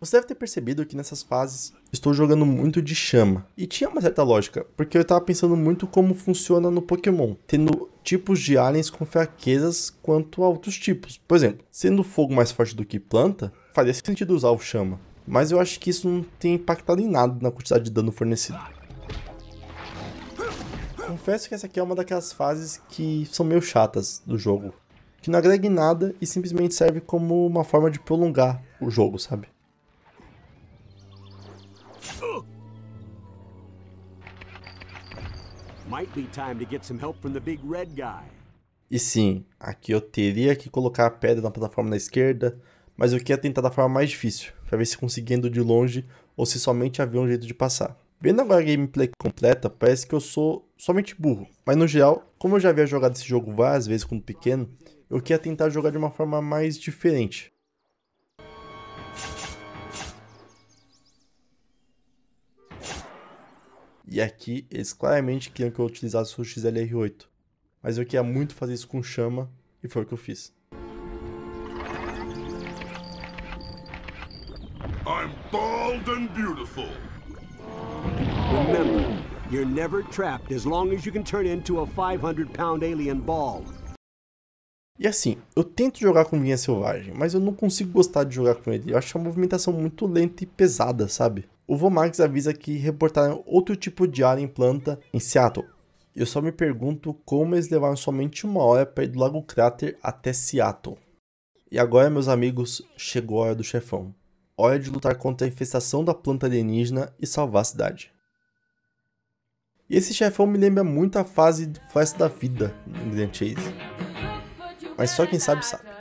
Você deve ter percebido que nessas fases estou jogando muito de chama. E tinha uma certa lógica, porque eu estava pensando muito como funciona no Pokémon, tendo tipos de aliens com fraquezas quanto a outros tipos. Por exemplo, sendo o fogo mais forte do que planta, faria sentido usar o chama. Mas eu acho que isso não tem impactado em nada na quantidade de dano fornecido. Confesso que essa aqui é uma daquelas fases que são meio chatas do jogo, que não agrega em nada e simplesmente serve como uma forma de prolongar o jogo, sabe? E sim, aqui eu teria que colocar a pedra na plataforma na esquerda, mas eu queria tentar da forma mais difícil, pra ver se conseguia indo de longe ou se somente havia um jeito de passar. Vendo agora a gameplay completa, parece que eu sou somente burro, mas no geral, como eu já havia jogado esse jogo várias vezes quando pequeno, eu queria tentar jogar de uma forma mais diferente. E aqui, eles claramente queriam que eu utilizasse o XLR8. Mas eu queria muito fazer isso com chama, e foi o que eu fiz. I'm bald and beautiful. Remember, you're never trapped as long as you can turn into a 500-pound alien ball. E assim, eu tento jogar com Vinha Selvagem, mas eu não consigo gostar de jogar com ele. Eu acho a movimentação muito lenta e pesada, sabe? O Vomax avisa que reportaram outro tipo de alien planta em Seattle. Eu só me pergunto como eles levaram somente 1 hora para ir do Lago Cráter até Seattle. E agora, meus amigos, chegou a hora do chefão. Hora de lutar contra a infestação da planta alienígena e salvar a cidade. E esse chefão me lembra muito a fase do Floresta da Vida em Grand Chase. Mas só quem sabe sabe.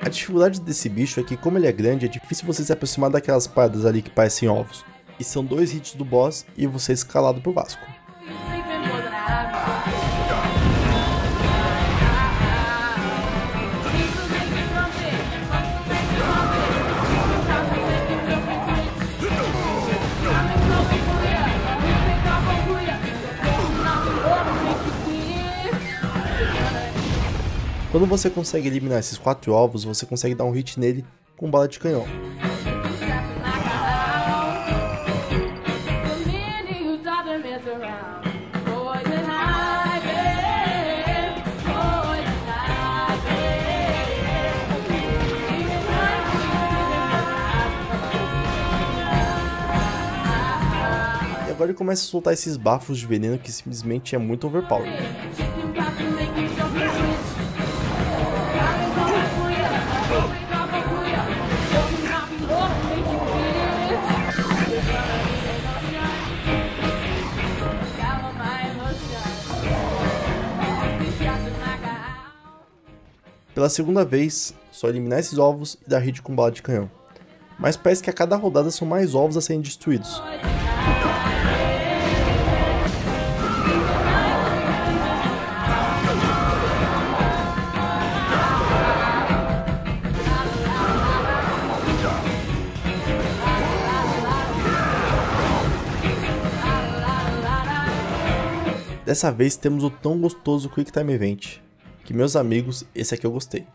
A dificuldade desse bicho é que, como ele é grande, é difícil você se aproximar daquelas paradas ali que parecem ovos. E são 2 hits do boss e você é escalado pro Vasco. Quando você consegue eliminar esses 4 ovos, você consegue dar um hit nele com bala de canhão. agora ele começa a soltar esses bafos de veneno que simplesmente é muito overpower. Pela segunda vez, só eliminar esses ovos e dar hit com bala de canhão. Mas parece que a cada rodada são mais ovos a serem destruídos. Dessa vez temos o tão gostoso Quick Time Event, que meus amigos, esse aqui eu gostei.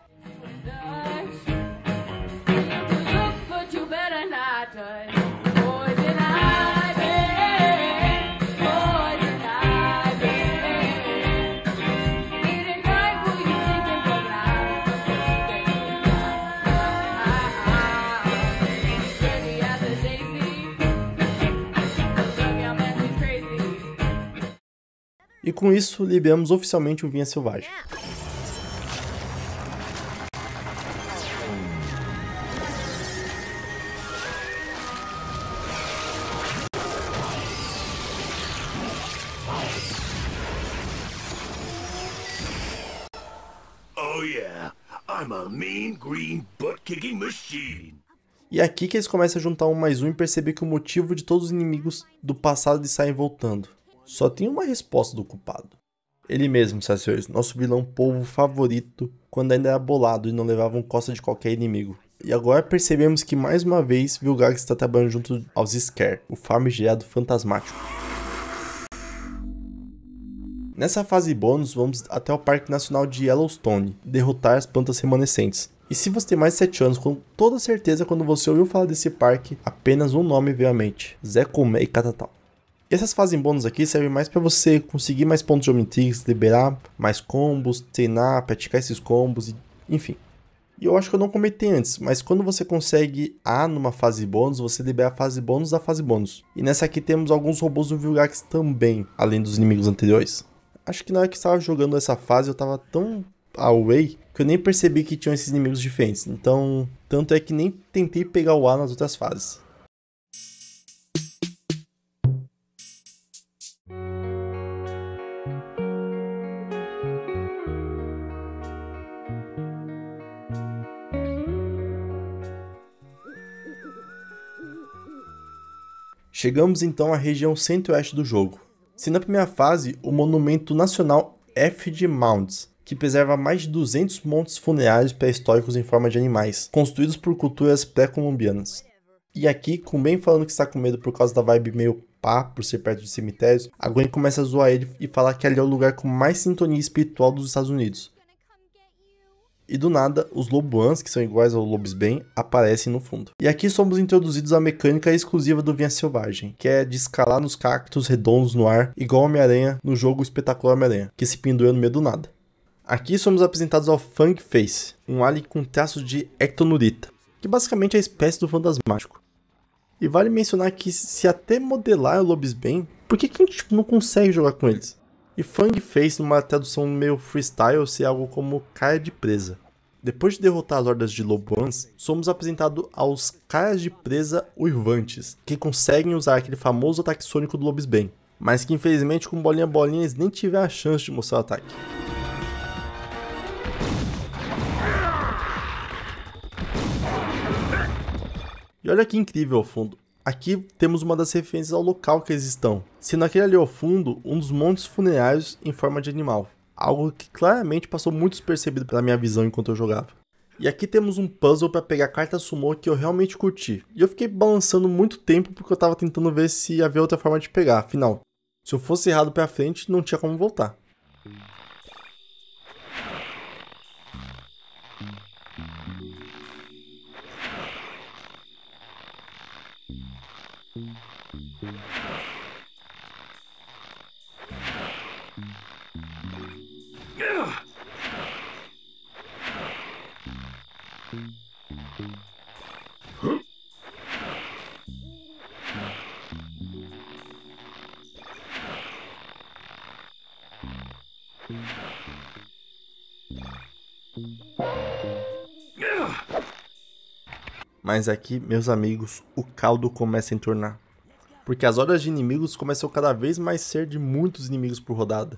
E com isso, liberamos oficialmente o Vinha Selvagem. Oh yeah, I'm a mean green butt-kicking machine. E é aqui que eles começam a juntar um mais um e perceber que o motivo de todos os inimigos do passado de saem voltando. Só tem uma resposta do culpado. Ele mesmo, senhores, nosso vilão polvo favorito, quando ainda era bolado e não levavam costa de qualquer inimigo. E agora percebemos que mais uma vez Vilgax está trabalhando junto aos Scare, o famigerado fantasmático. Nessa fase bônus, vamos até o Parque Nacional de Yellowstone, derrotar as plantas remanescentes. E se você tem mais de 7 anos, com toda certeza quando você ouviu falar desse parque, apenas um nome veio à mente: Zé Comé e Catatal. E essas fases bônus aqui servem mais para você conseguir mais pontos de Omnitrix, liberar mais combos, treinar, praticar esses combos, enfim. E eu acho que eu não comentei antes, mas quando você consegue A numa fase bônus, você libera a fase bônus da fase bônus. E nessa aqui temos alguns robôs do Vilgax também, além dos inimigos anteriores. Acho que na hora que estava jogando essa fase eu estava tão away que eu nem percebi que tinham esses inimigos diferentes. Então, tanto é que nem tentei pegar o A nas outras fases. Chegamos então à região centro-oeste do jogo, sendo na primeira fase o Monumento Nacional F de Mounds, que preserva mais de 200 montes funerários pré-históricos em forma de animais, construídos por culturas pré-colombianas. E aqui, com Ben falando que está com medo por causa da vibe meio pá, por ser perto de cemitérios, a Gwen começa a zoar ele e falar que ali é o lugar com mais sintonia espiritual dos Estados Unidos. E do nada, os Lobuans, que são iguais ao Lobisbane, aparecem no fundo. E aqui somos introduzidos à mecânica exclusiva do Vinha Selvagem, que é de escalar nos cactos redondos no ar, igual ao Homem-Aranha no jogo Espetacular Homem-Aranha, que se pendura no meio do nada. Aqui somos apresentados ao Fang Face, um alien com traços de Ectonurita, que basicamente é a espécie do fantasmático. E vale mencionar que se até modelar o Lobisbane, por que a gente não consegue jogar com eles? E Fang Face, numa tradução meio freestyle, ser algo como cara de presa. Depois de derrotar as hordas de Lobuans, somos apresentados aos caras de presa uivantes, que conseguem usar aquele famoso ataque sônico do Lobisbane, mas que infelizmente com bolinha eles nem tiveram a chance de mostrar o ataque. E olha que incrível ao fundo. Aqui temos uma das referências ao local que eles estão, sendo aquele ali ao fundo um dos montes funerários em forma de animal. Algo que claramente passou muito despercebido pela minha visão enquanto eu jogava. E aqui temos um puzzle para pegar carta summon que eu realmente curti. E eu fiquei balançando muito tempo porque eu estava tentando ver se havia outra forma de pegar. Afinal, se eu fosse errado para frente, não tinha como voltar. Mas aqui, meus amigos, o caldo começa a entornar. Porque as hordas de inimigos começam cada vez mais ser de muitos inimigos por rodada,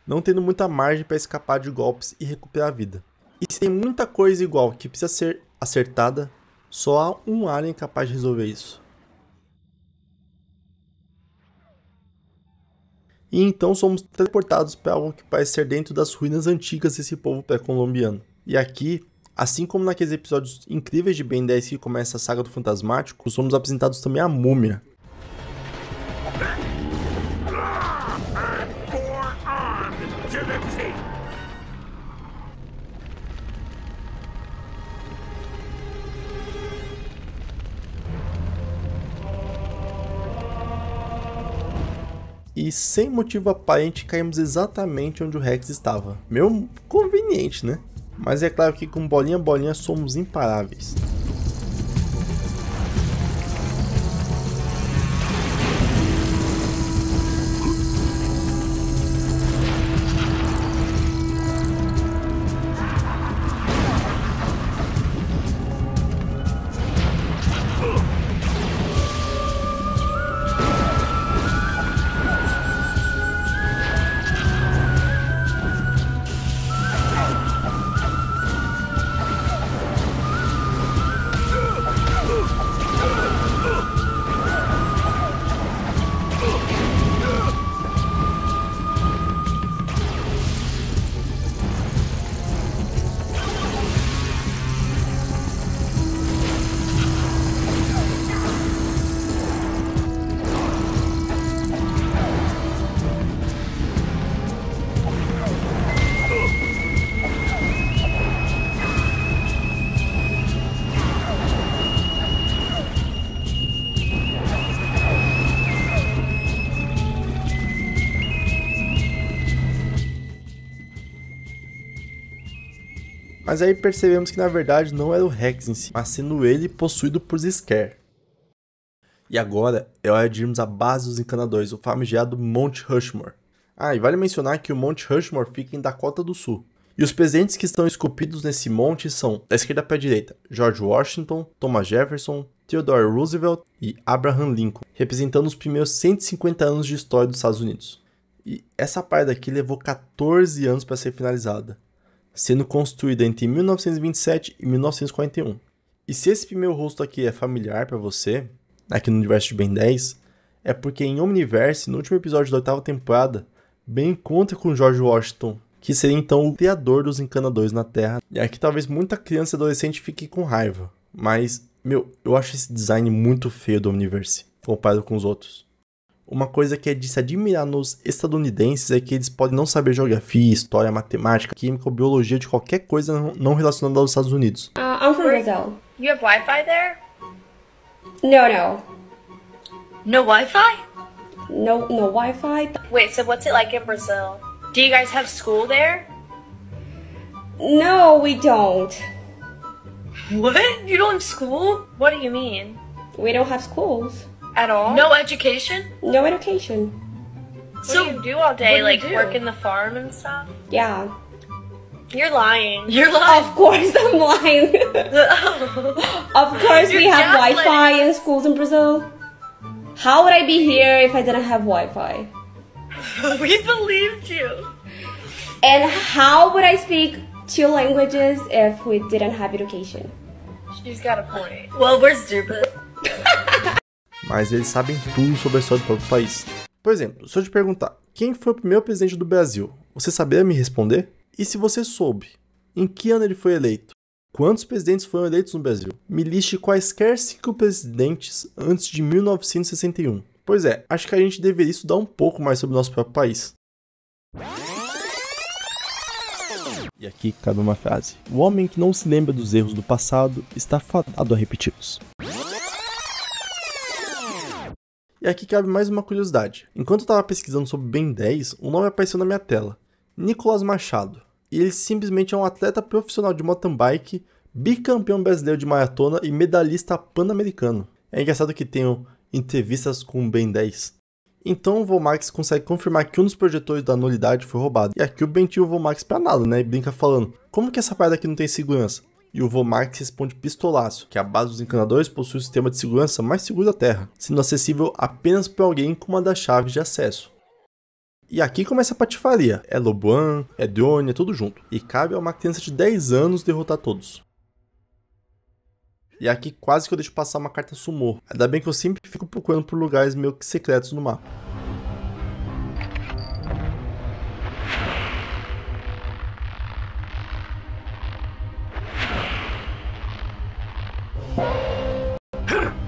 não tendo muita margem para escapar de golpes e recuperar a vida. E se tem muita coisa igual que precisa ser acertada, só há um alien capaz de resolver isso. E então somos teleportados para algo que parece ser dentro das ruínas antigas desse povo pré-colombiano. E aqui, assim como naqueles episódios incríveis de Ben 10 que começa a saga do Fantasmático, somos apresentados também à múmia. E sem motivo aparente caímos exatamente onde o Rex estava. Meio conveniente, né? Mas é claro que com bolinha a bolinha somos imparáveis. Mas aí percebemos que na verdade não era o Rex em si, mas sendo ele possuído por Zisker. E agora é hora de irmos à base dos encanadores, o famigerado Monte Rushmore. Ah, e vale mencionar que o Monte Rushmore fica em Dakota do Sul. E os presidentes que estão esculpidos nesse monte são, da esquerda para a direita, George Washington, Thomas Jefferson, Theodore Roosevelt e Abraham Lincoln, representando os primeiros 150 anos de história dos Estados Unidos. E essa parte daqui levou 14 anos para ser finalizada, sendo construída entre 1927 e 1941. E se esse primeiro rosto aqui é familiar para você, aqui no universo de Ben 10, é porque em Omniverse, no último episódio da 8ª temporada, Ben encontra com George Washington, que seria então o criador dos encanadores na Terra. E aqui talvez muita criança e adolescente fique com raiva, mas, eu acho esse design muito feio do Omniverse, comparado com os outros. Uma coisa que é de se admirar nos estadunidenses é que eles podem não saber geografia, história, matemática, química ou biologia de qualquer coisa não relacionada aos Estados Unidos. I'm from Brazil. You have Wi-Fi there? No. No Wi-Fi? No Wi-Fi. Wait, so what's it like in Brazil? Do you guys have school there? No, we don't. What? You don't have school? What do you mean? We don't have schools. At all? No education? No education. So what do you do all day? Like work in the farm and stuff? Yeah. You're lying. You're lying. Of course I'm lying. Of course we have Wi-Fi in schools in Brazil. How would I be here if I didn't have Wi-Fi? We believed you. And how would I speak 2 languages if we didn't have education? She's got a point. Well, we're stupid. Mas eles sabem tudo sobre a história do próprio país. Por exemplo, se eu te perguntar, quem foi o primeiro presidente do Brasil? Você saberia me responder? E se você soube, em que ano ele foi eleito? Quantos presidentes foram eleitos no Brasil? Me liste quaisquer 5 presidentes antes de 1961. Pois é, acho que a gente deveria estudar um pouco mais sobre o nosso próprio país. E aqui cabe uma frase. O homem que não se lembra dos erros do passado está fadado a repeti-los. E aqui cabe mais uma curiosidade. Enquanto eu estava pesquisando sobre Ben 10, um nome apareceu na minha tela. Nicolas Machado. E ele simplesmente é um atleta profissional de mountain bike, bicampeão brasileiro de maratona e medalhista pan-americano. É engraçado que tenho entrevistas com o Ben 10. Então o Volmax consegue confirmar que um dos projetores da nulidade foi roubado. E aqui o Ben tira o Volmax pra nada, né? E brinca falando, como que essa parada aqui não tem segurança? E o Volmax responde pistolaço, que a base dos encanadores possui o sistema de segurança mais seguro da Terra, sendo acessível apenas por alguém com uma das chaves de acesso. E aqui começa a patifaria, é Lobuan, é Drone, é tudo junto. E cabe a uma criança de 10 anos derrotar todos. E aqui quase que eu deixo passar uma carta sumô, ainda bem que eu sempre fico procurando por lugares meio que secretos no mapa.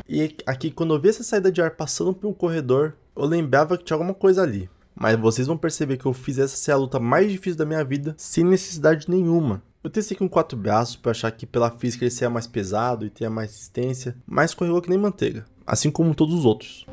E aqui, quando eu vi essa saída de ar passando por um corredor, eu lembrava que tinha alguma coisa ali. Mas vocês vão perceber que eu fiz essa ser a luta mais difícil da minha vida, sem necessidade nenhuma. Eu testei com 4 braços para achar que pela física ele seria mais pesado e teria mais resistência, mas escorregou que nem manteiga, assim como todos os outros.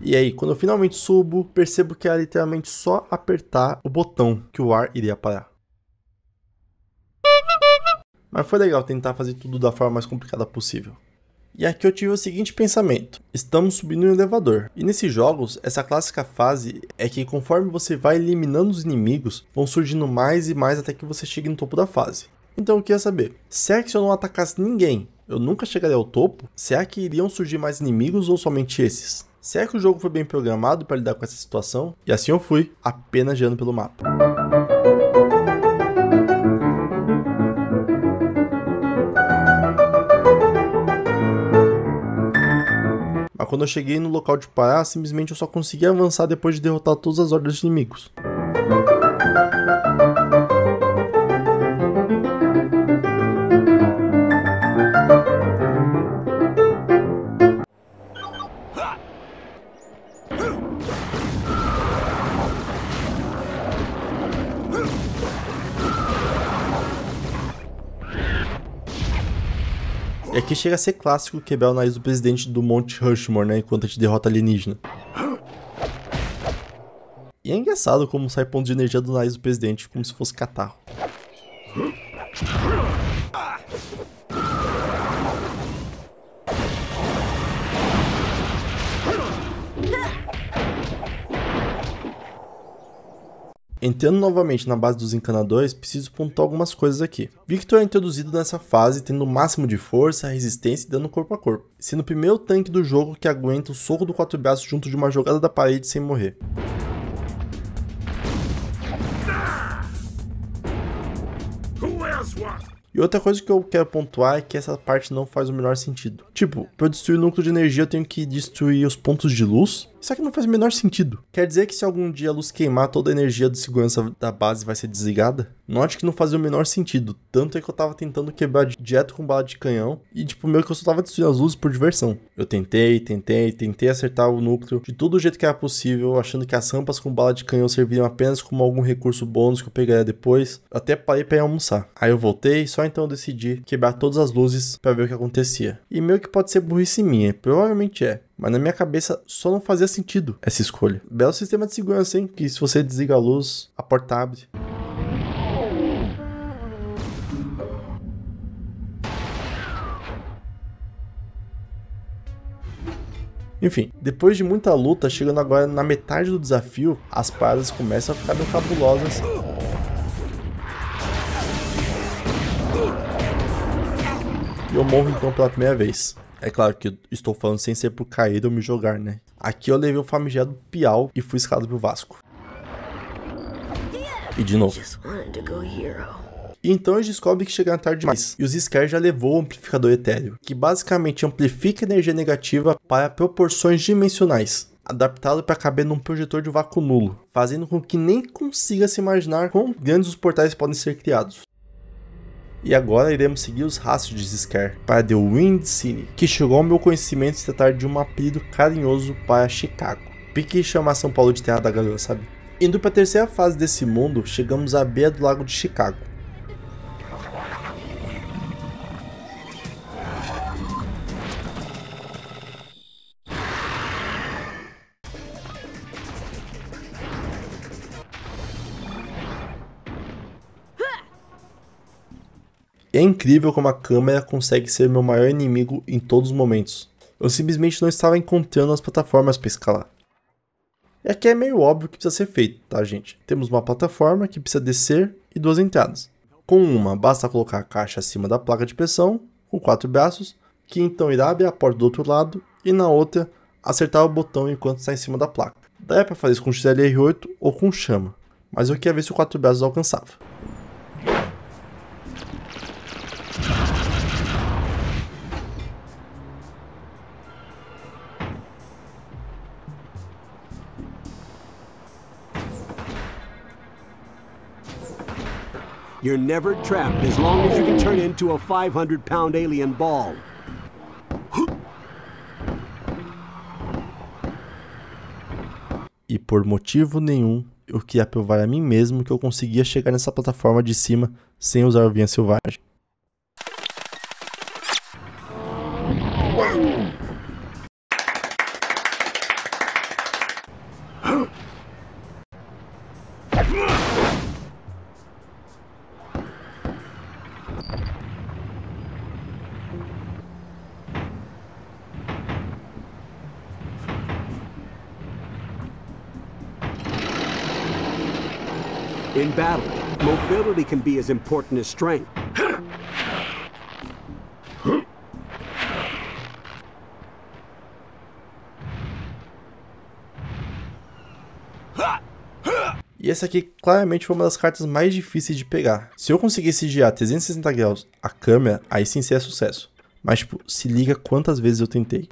E aí, quando eu finalmente subo, percebo que era literalmente só apertar o botão que o ar iria parar. Mas foi legal tentar fazer tudo da forma mais complicada possível. E aqui eu tive o seguinte pensamento, estamos subindo no elevador, e nesses jogos, essa clássica fase é que conforme você vai eliminando os inimigos, vão surgindo mais e mais até que você chegue no topo da fase. Então eu queria saber, será que se eu não atacasse ninguém, eu nunca chegaria ao topo? Será que iriam surgir mais inimigos ou somente esses? Será que o jogo foi bem programado para lidar com essa situação? E assim eu fui, apenas girando pelo mapa. Mas quando eu cheguei no local de parar, simplesmente eu só consegui avançar depois de derrotar todas as hordas de inimigos. E aqui chega a ser clássico quebrar o nariz do presidente do Monte Rushmore, né, enquanto a gente derrota alienígena. E é engraçado como sai ponto de energia do nariz do presidente, como se fosse catarro. Entrando novamente na base dos encanadores, preciso pontuar algumas coisas aqui. Victor é introduzido nessa fase tendo o máximo de força, resistência e dano corpo a corpo, sendo o primeiro tanque do jogo que aguenta o soco do 4 braços junto de uma jogada da parede sem morrer. E outra coisa que eu quero pontuar é que essa parte não faz o menor sentido. Tipo, para eu destruir o núcleo de energia eu tenho que destruir os pontos de luz? Isso aqui não faz o menor sentido. Quer dizer que se algum dia a luz queimar, toda a energia de segurança da base vai ser desligada? Note que não fazia o menor sentido. Tanto é que eu tava tentando quebrar direto com bala de canhão. E tipo, meio que eu só tava destruindo as luzes por diversão. Eu tentei acertar o núcleo de todo o jeito que era possível, achando que as rampas com bala de canhão serviriam apenas como algum recurso bônus que eu pegaria depois. Até parei pra ir almoçar. Aí eu voltei, só então eu decidi quebrar todas as luzes pra ver o que acontecia. E meio que pode ser burrice minha, provavelmente é. Mas na minha cabeça só não fazia sentido essa escolha. Belo sistema de segurança, hein? Que se você desliga a luz, a porta abre. Enfim, depois de muita luta, chegando agora na metade do desafio, as paradas começam a ficar meio cabulosas. E eu morro então pela primeira vez. É claro que eu estou falando sem ser por cair ou me jogar, né? Aqui eu levei o famigerado Piau e fui escalado pro Vasco. E de novo. E então eles descobrem que chegaram tarde demais. E os Scare já levou o amplificador etéreo, que basicamente amplifica a energia negativa para proporções dimensionais, adaptado para caber num projetor de vácuo nulo, fazendo com que nem consiga se imaginar quão grandes os portais podem ser criados. E agora iremos seguir os rastros de Scare para The Wind City, que chegou ao meu conhecimento se tratar de um apelido carinhoso para Chicago. Pique chamar São Paulo de Terra da Garoa, sabe? Indo para a terceira fase desse mundo, chegamos à beira do lago de Chicago. E é incrível como a câmera consegue ser meu maior inimigo em todos os momentos. Eu simplesmente não estava encontrando as plataformas para escalar. E aqui é meio óbvio que precisa ser feito, tá gente? Temos uma plataforma que precisa descer e 2 entradas. Com uma, basta colocar a caixa acima da placa de pressão, com 4 braços, que então irá abrir a porta do outro lado, e na outra, acertar o botão enquanto está em cima da placa. Daí é para fazer isso com XLR8 ou com chama, mas eu queria ver se o 4 braços alcançava. You're never trapped as long as you can turn into a 500-pound alien ball. E por motivo nenhum, eu queria provar a mim mesmo que eu conseguia chegar nessa plataforma de cima sem usar o vinha selvagem. In battle, mobility can be as important as strength. E essa aqui claramente foi uma das cartas mais difíceis de pegar. Se eu conseguisse girar 360 graus a câmera, aí sim seria sucesso. Mas tipo, se liga quantas vezes eu tentei.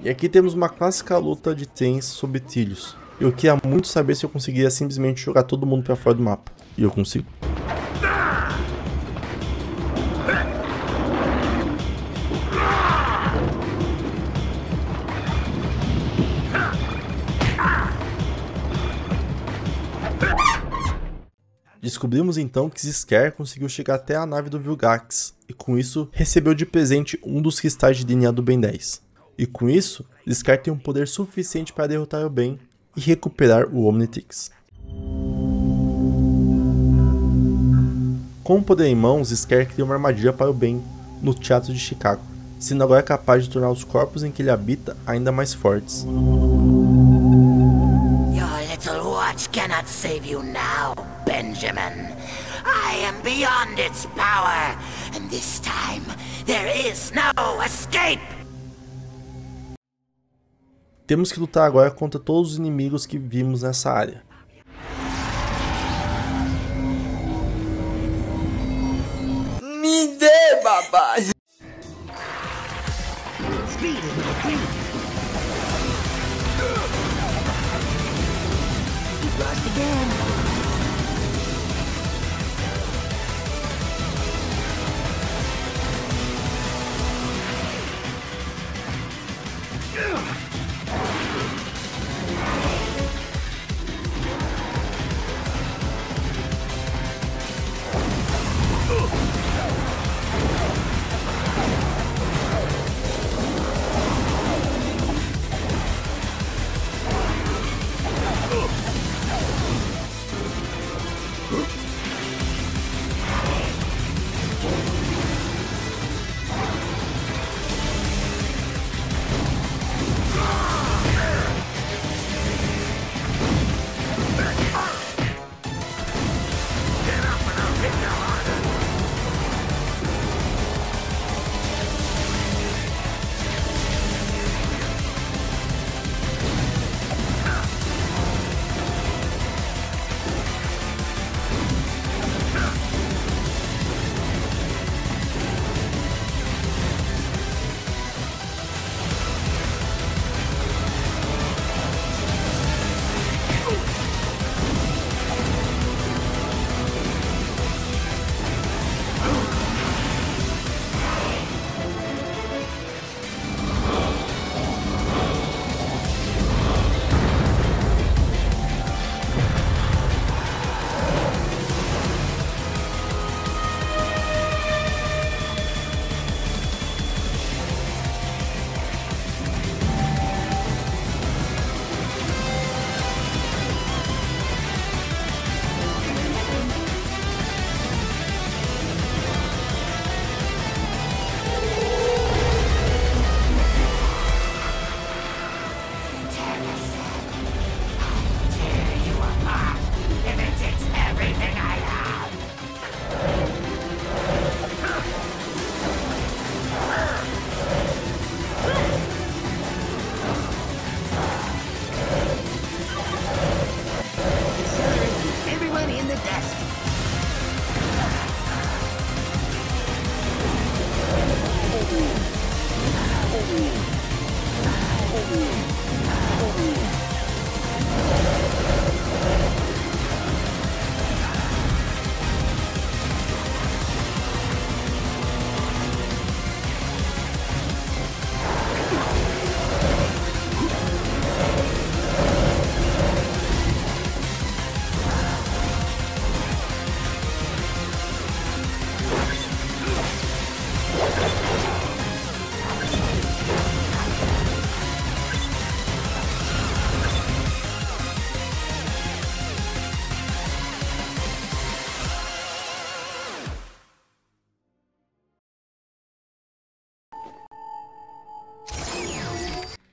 E aqui temos uma clássica luta de trens sobre trilhos. Eu queria muito saber se eu conseguiria simplesmente jogar todo mundo pra fora do mapa. E eu consigo. Descobrimos então que Zisker conseguiu chegar até a nave do Vilgax, e com isso recebeu de presente um dos cristais de DNA do Ben 10. E com isso, Zisker tem um poder suficiente para derrotar o Ben e recuperar o Omnitrix. Com o poder em mãos, Zisker cria uma armadilha para o Ben no Teatro de Chicago, sendo agora capaz de tornar os corpos em que ele habita ainda mais fortes. Your little watch cannot save you now, Benjamin. I am beyond its power, and this time there is no escape. Temos que lutar agora contra todos os inimigos que vimos nessa área. Me dê, babá! Lost again.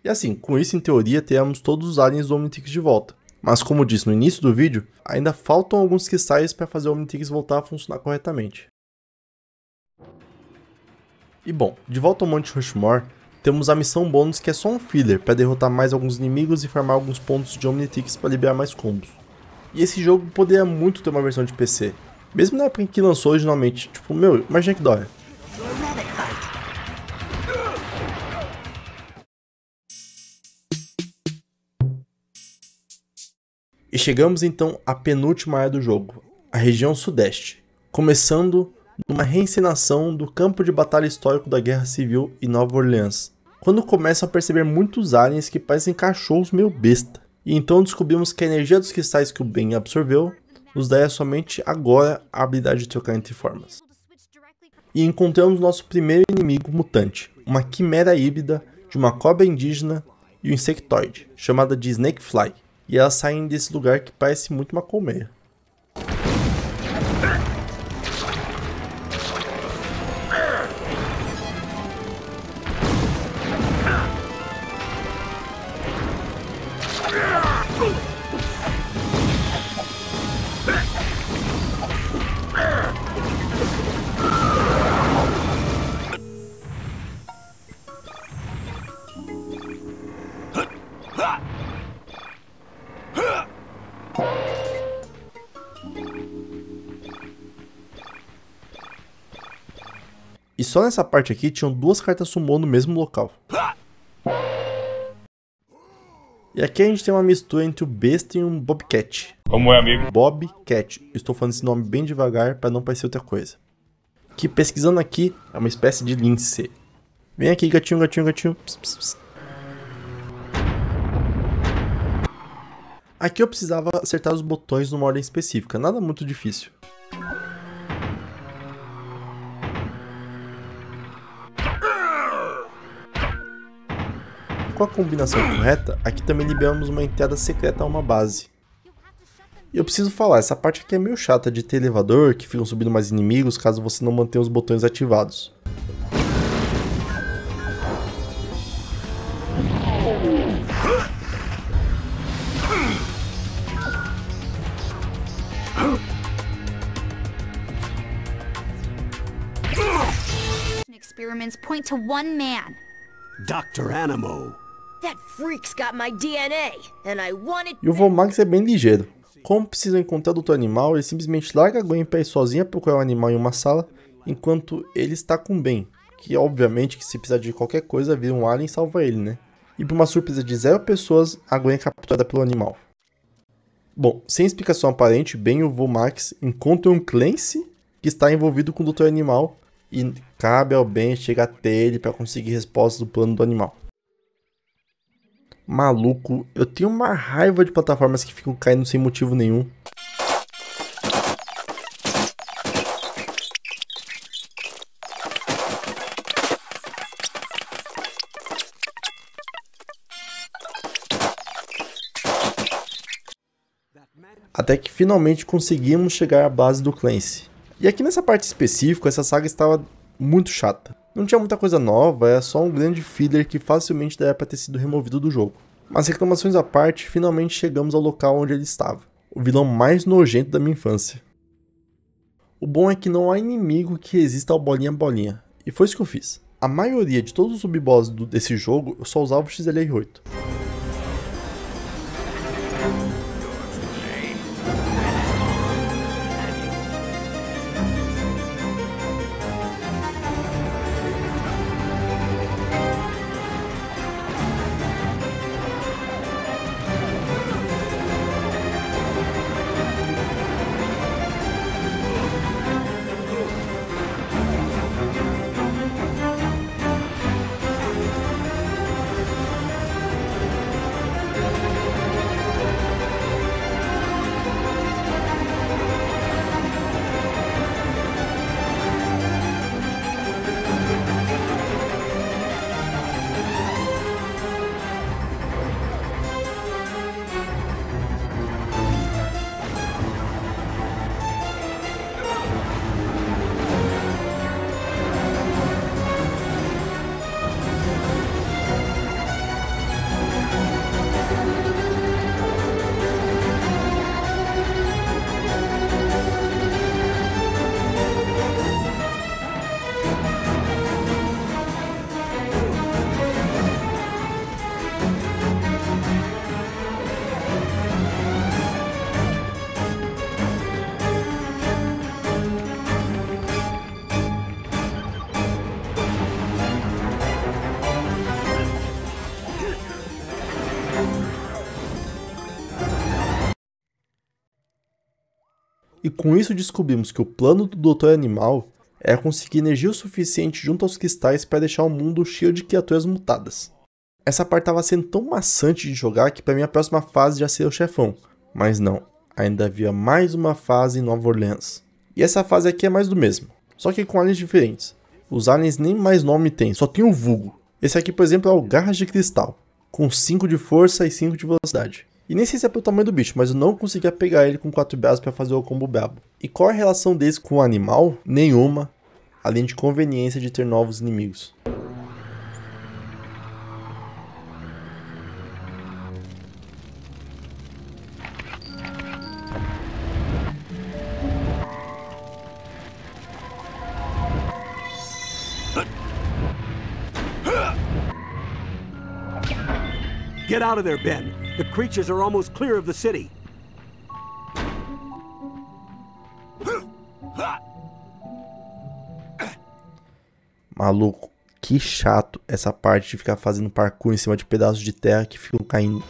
E assim, com isso em teoria teremos todos os aliens do Omnitrix de volta. Mas como disse no início do vídeo, ainda faltam alguns cristais para fazer o Omnitrix voltar a funcionar corretamente. E bom, de volta ao Monte Rushmore, temos a missão bônus que é só um filler para derrotar mais alguns inimigos e farmar alguns pontos de Omnitrix para liberar mais combos. E esse jogo poderia muito ter uma versão de PC, mesmo na época em que lançou originalmente, tipo, meu, imagina que da hora. E chegamos então à penúltima área do jogo, a região sudeste, começando numa reencenação do campo de batalha histórico da Guerra Civil em Nova Orleans, quando começam a perceber muitos aliens que parecem cachorros meio besta. E então descobrimos que a energia dos cristais que o Ben absorveu nos daria somente agora a habilidade de trocar entre formas. E encontramos nosso primeiro inimigo mutante, uma quimera híbrida de uma cobra indígena e um insectoide, chamada de Snakefly. E elas saem desse lugar que parece muito uma colmeia. E só nessa parte aqui tinham duas cartas summon no mesmo local. E aqui a gente tem uma mistura entre o besta e um Bobcat. Como é, amigo? Bobcat. Estou falando esse nome bem devagar para não parecer outra coisa. Que pesquisando aqui é uma espécie de lince. Vem aqui, gatinho, gatinho, gatinho. Pss, pss, pss. Aqui eu precisava acertar os botões numa ordem específica, nada muito difícil. Com a combinação correta, aqui também liberamos uma entrada secreta a uma base. E eu preciso falar, essa parte aqui é meio chata de ter elevador, que ficam subindo mais inimigos caso você não mantenha os botões ativados. Experiments point to one man. Dr. Animo. That freak's got my DNA, and I wanted... E o Vomax é bem ligeiro. Como precisam encontrar o Dr. Animal, ele simplesmente larga a Gwen para ir sozinha procurar o animal em uma sala, enquanto ele está com o Ben, que obviamente que se precisar de qualquer coisa vira um alien e salva ele, né? E por uma surpresa de 0 pessoas, a Gwen é capturada pelo animal. Bom, sem explicação aparente, Ben e o Vomax encontram um Clancy que está envolvido com o Dr. Animal e cabe ao Ben chegar até ele para conseguir respostas do plano do animal. Maluco, eu tenho uma raiva de plataformas que ficam caindo sem motivo nenhum. Até que finalmente conseguimos chegar à base do Clancy. E aqui nessa parte específica, essa saga estava muito chata. Não tinha muita coisa nova, era só um grande filler que facilmente daria para ter sido removido do jogo. Mas reclamações à parte, finalmente chegamos ao local onde ele estava. O vilão mais nojento da minha infância. O bom é que não há inimigo que resista ao bolinha-bolinha. E foi isso que eu fiz. A maioria de todos os sub-boss desse jogo, eu só usava o XLR8. E com isso descobrimos que o plano do Dr. Animal é conseguir energia o suficiente junto aos cristais para deixar o mundo cheio de criaturas mutadas. Essa parte estava sendo tão maçante de jogar que para mim a próxima fase já seria o chefão. Mas não, ainda havia mais uma fase em Nova Orleans. E essa fase aqui é mais do mesmo, só que com aliens diferentes. Os aliens nem mais nome tem, só tem o vulgo. Esse aqui, por exemplo, é o Garras de Cristal, com 5 de força e 5 de velocidade. E nem sei se é pelo tamanho do bicho, mas eu não conseguia pegar ele com 4 braços para fazer o combo brabo. E qual é a relação desse com o animal? Nenhuma, além de conveniência de ter novos inimigos. Get out of there, Ben. The creatures are almost clear of the city. Maluco, que chato essa parte de ficar fazendo parkour em cima de pedaços de terra que ficam caindo.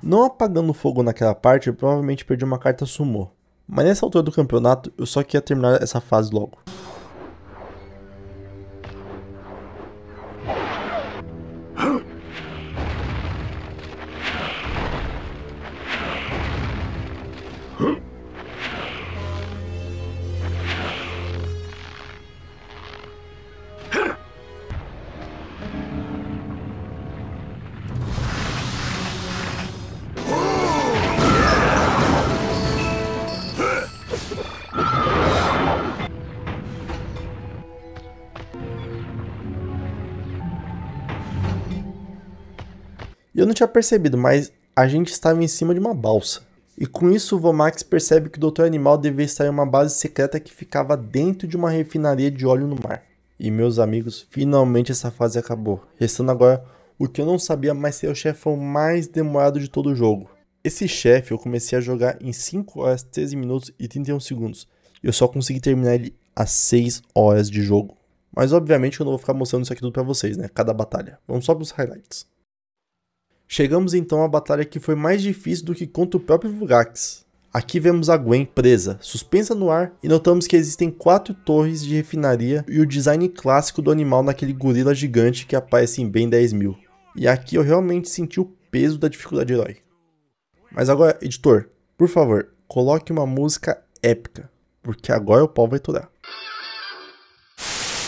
Não apagando fogo naquela parte, eu provavelmente perdi uma carta sumô. Mas nessa altura do campeonato, eu só queria terminar essa fase logo. Eu não tinha percebido, mas a gente estava em cima de uma balsa. E com isso o Vomax percebe que o Dr. Animal devia estar em uma base secreta que ficava dentro de uma refinaria de óleo no mar. E meus amigos, finalmente essa fase acabou. Restando agora o que eu não sabia, mas ser o chefão mais demorado de todo o jogo. Esse chefe eu comecei a jogar em 5 horas, 13 minutos e 31 segundos. E eu só consegui terminar ele a 6 horas de jogo. Mas obviamente eu não vou ficar mostrando isso aqui tudo pra vocês, né? Cada batalha. Vamos só pros highlights. Chegamos então à batalha que foi mais difícil do que contra o próprio Vulgax. Aqui vemos a Gwen presa, suspensa no ar, e notamos que existem 4 torres de refinaria e o design clássico do animal naquele gorila gigante que aparece em Ben 10.000. E aqui eu realmente senti o peso da dificuldade herói. Mas agora, editor, por favor, coloque uma música épica, porque agora o pau vai torar.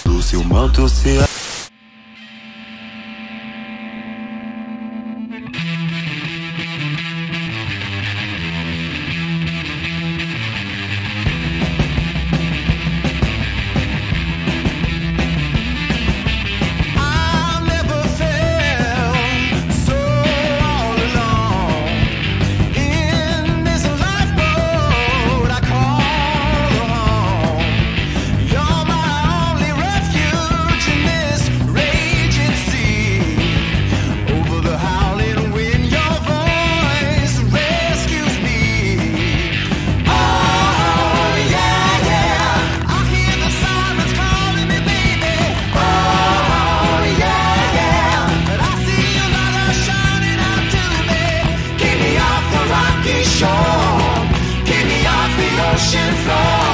Do seu manto se... Way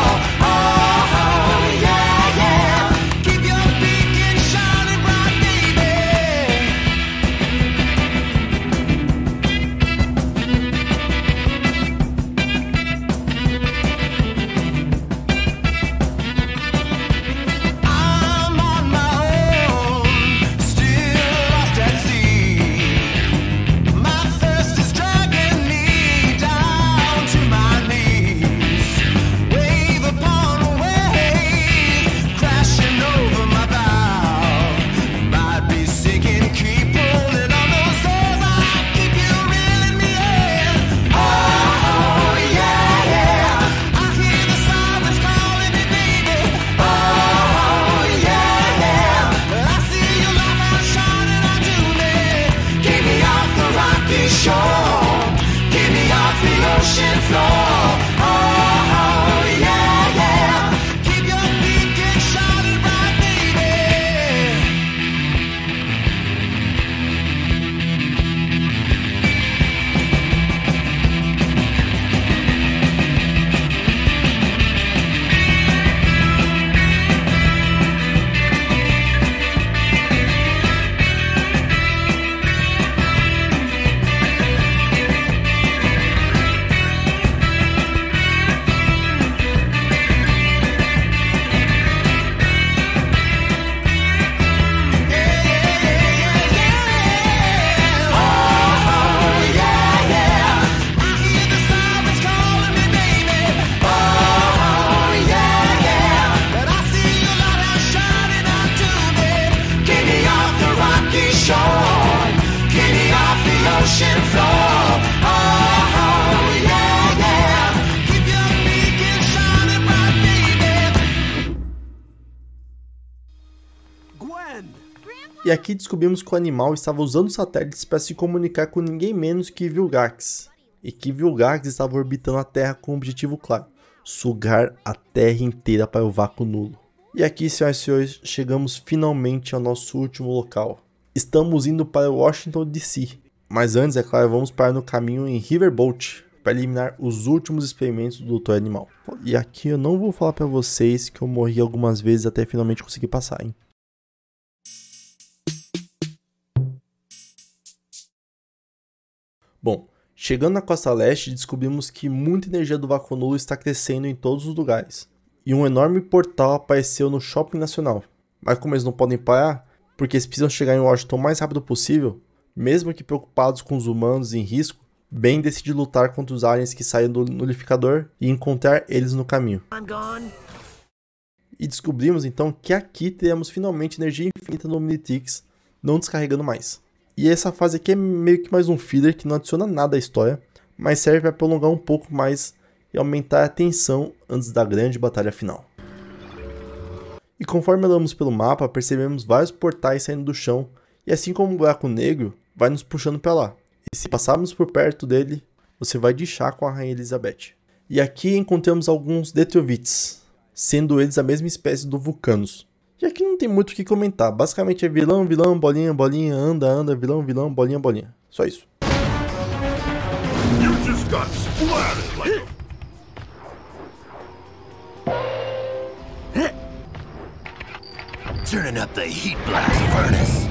ocean floor. Oh, yeah, yeah. Keep your beacon shining bright, baby. Gwen! E aqui descobrimos que o animal estava usando satélites para se comunicar com ninguém menos que Vilgax. E que Vilgax estava orbitando a Terra com um objetivo claro: sugar a Terra inteira para o vácuo nulo. E aqui, senhoras e senhores, chegamos finalmente ao nosso último local. Estamos indo para Washington DC. Mas antes, é claro, vamos parar no caminho em Riverboat para eliminar os últimos experimentos do Dr. Animal. E aqui eu não vou falar para vocês que eu morri algumas vezes até finalmente conseguir passar, hein? Bom, chegando na costa leste, descobrimos que muita energia do vácuo nulo está crescendo em todos os lugares. E um enorme portal apareceu no Shopping Nacional. Mas como eles não podem parar, porque eles precisam chegar em Washington o mais rápido possível, mesmo que preocupados com os humanos em risco, Ben decide lutar contra os aliens que saem do nulificador e encontrar eles no caminho. E descobrimos então que aqui teremos finalmente energia infinita no Omnitrix, não descarregando mais. E essa fase aqui é meio que mais um filler que não adiciona nada à história, mas serve para prolongar um pouco mais e aumentar a tensão antes da grande batalha final. E conforme andamos pelo mapa, percebemos vários portais saindo do chão, e assim como um buraco negro, vai nos puxando para lá. E se passarmos por perto dele, você vai de chá com a Rainha Elizabeth. E aqui encontramos alguns Detrovites, sendo eles a mesma espécie do Vulcanos. E aqui não tem muito o que comentar, basicamente é vilão, vilão, bolinha, bolinha, anda, anda, vilão, vilão, bolinha, bolinha. Só isso. You just got splattered like a... Turning up the heat blast furnace.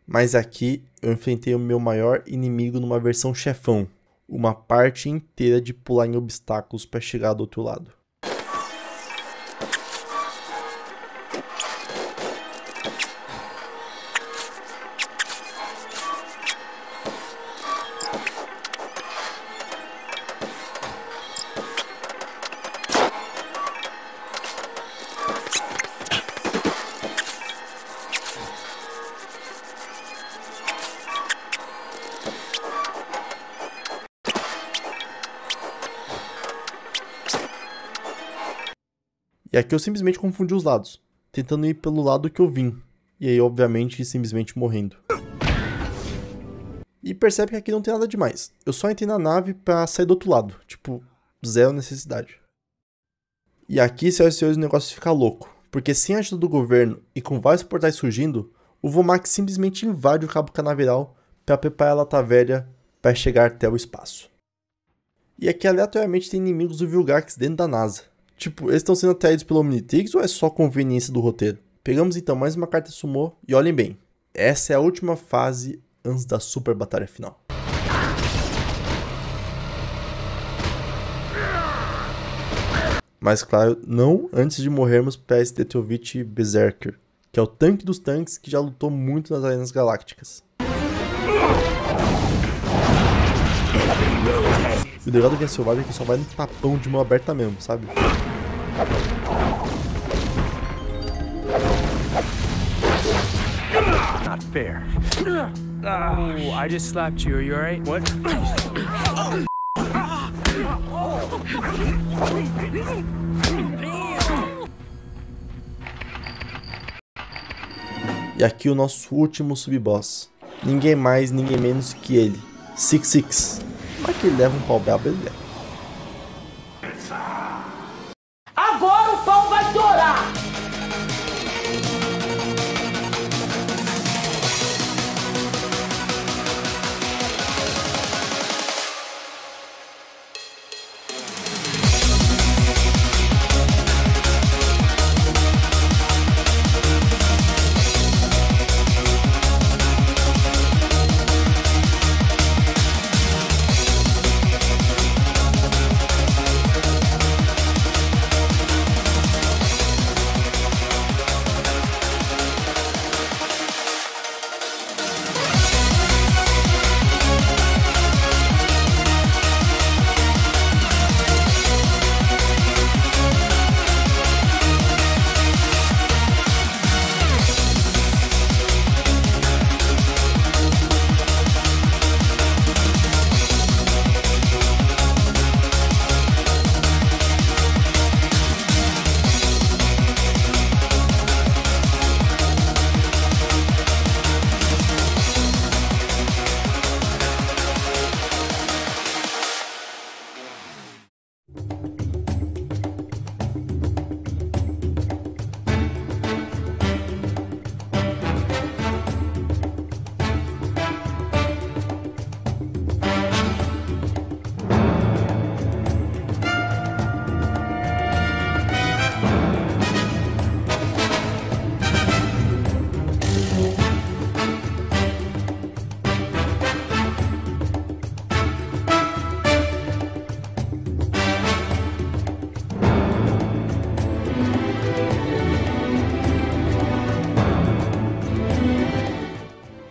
Mas aqui eu enfrentei o meu maior inimigo numa versão chefão. Uma parte inteira de pular em obstáculos para chegar do outro lado. E aqui eu simplesmente confundi os lados, tentando ir pelo lado que eu vim. E aí, obviamente, simplesmente morrendo. E percebe que aqui não tem nada demais. Eu só entrei na nave pra sair do outro lado. Tipo, zero necessidade. E aqui, senhoras e senhores, o negócio fica louco. Porque sem a ajuda do governo e com vários portais surgindo, o Vomax simplesmente invade o cabo canaveral para preparar a Lata Velha para chegar até o espaço. E aqui aleatoriamente tem inimigos do Vilgax dentro da NASA. Tipo, eles estão sendo atraídos pelo Omnitrix ou é só conveniência do roteiro? Pegamos então mais uma carta sumô e olhem bem, essa é a última fase antes da super batalha final. Mas claro, não antes de morrermos para esse Detrovite Berserker, que é o tanque dos tanques que já lutou muito nas arenas galácticas. O legal do Via Selvagem é que só vai no tapão de mão aberta mesmo, sabe? Not fair. Oh, I just slapped you. Are you alright? What? E aqui o nosso último sub-boss. Ninguém mais, ninguém menos que ele. 66. Mas que ele leva um pau brabo, ele leva. Agora o pau vai torar!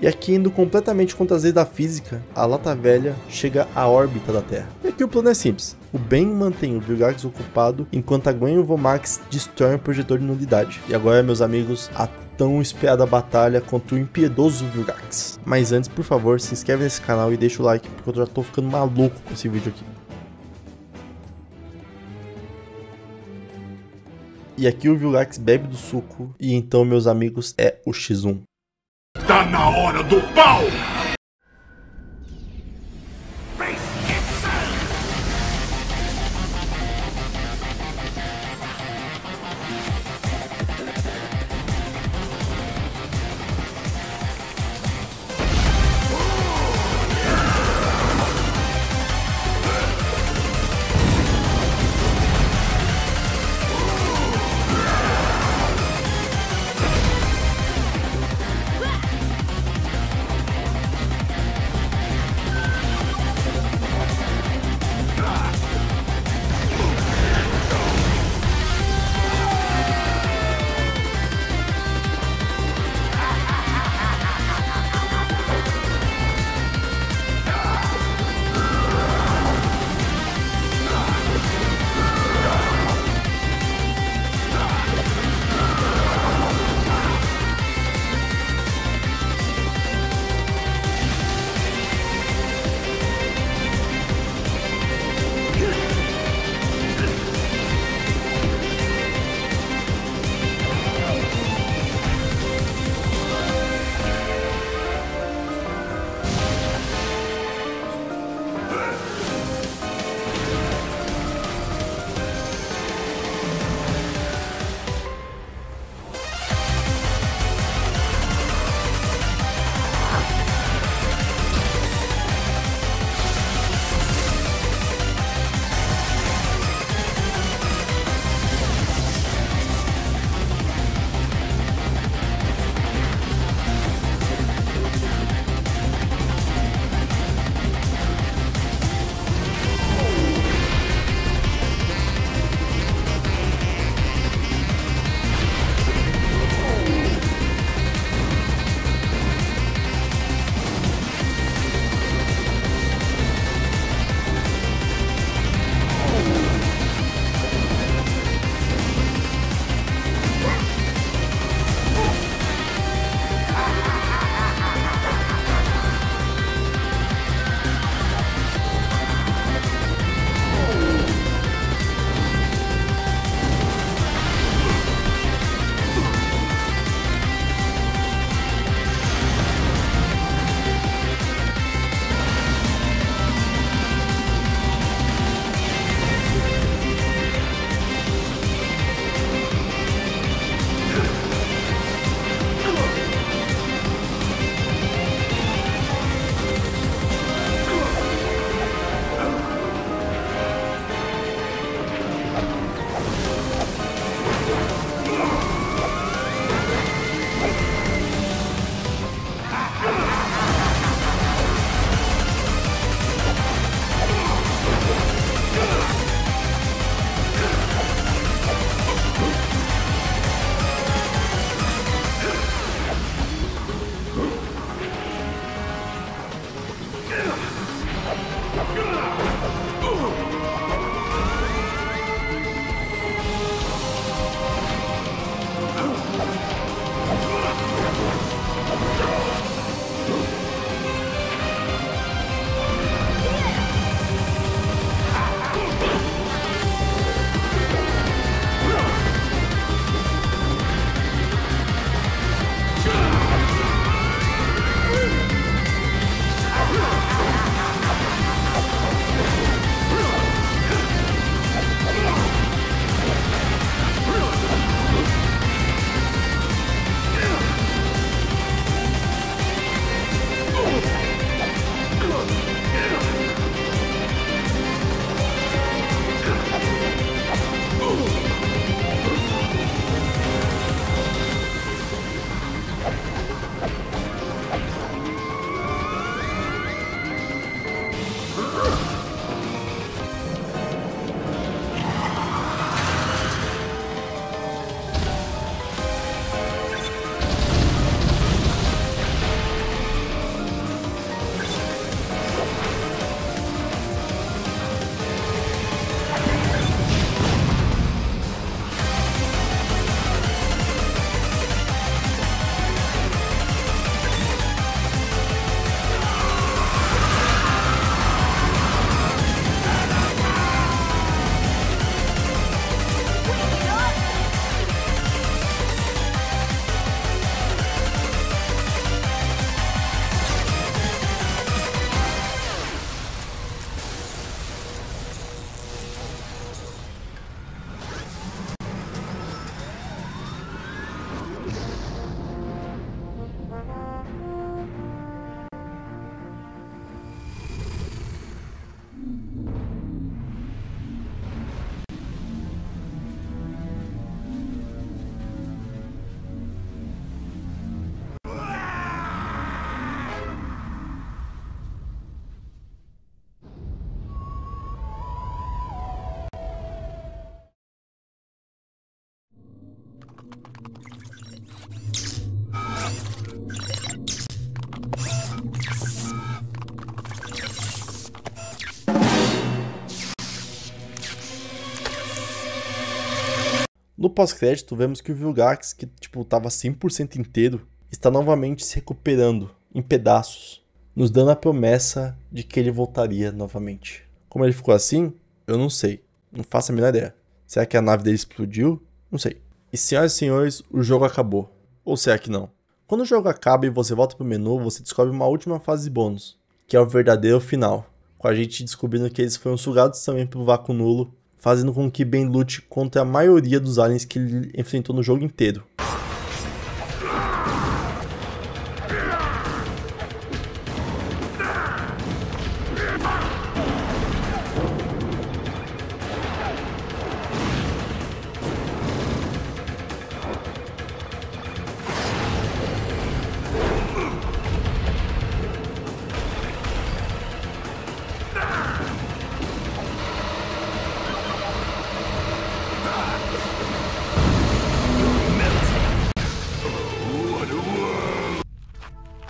E aqui, indo completamente contra as leis da física, a lata velha chega à órbita da Terra. E aqui o plano é simples. O Ben mantém o Vilgax ocupado, enquanto a Gwen e o Vomax destroem o projetor de nulidade. E agora, meus amigos, a tão esperada batalha contra o impiedoso Vilgax. Mas antes, por favor, se inscreve nesse canal e deixa o like, porque eu já tô ficando maluco com esse vídeo aqui. E aqui o Vilgax bebe do suco, e então, meus amigos, é o X1. Tá na hora do pau! No pós-crédito, vemos que o Vilgax, que tipo tava 100% inteiro, está novamente se recuperando em pedaços, nos dando a promessa de que ele voltaria novamente. Como ele ficou assim, eu não sei, não faço a menor ideia. Será que a nave dele explodiu? Não sei. E senhoras e senhores, o jogo acabou. Ou será que não? Quando o jogo acaba e você volta pro menu, você descobre uma última fase bônus, que é o verdadeiro final, com a gente descobrindo que eles foram sugados também pelo vácuo nulo, fazendo com que Ben lute contra a maioria dos aliens que ele enfrentou no jogo inteiro.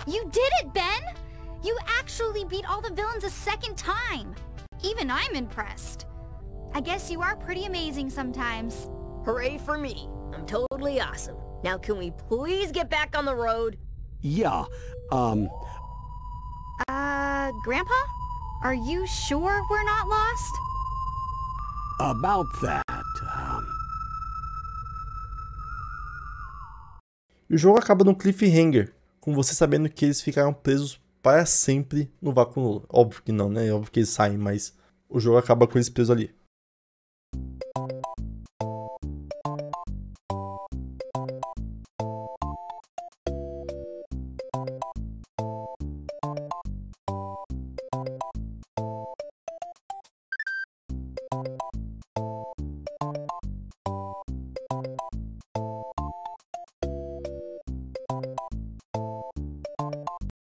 You did it, Ben! You actually beat all the villains a second time! Even I'm impressed. I guess you are pretty amazing sometimes. Hooray for me. I'm totally awesome. Now can we please get back on the road? Yeah, Grandpa? Are you sure we're not lost? about that, E o jogo acaba num cliffhanger, com você sabendo que eles ficaram presos para sempre no vácuo nulo. Óbvio que não, né? Óbvio que eles saem, mas o jogo acaba com eles presos ali.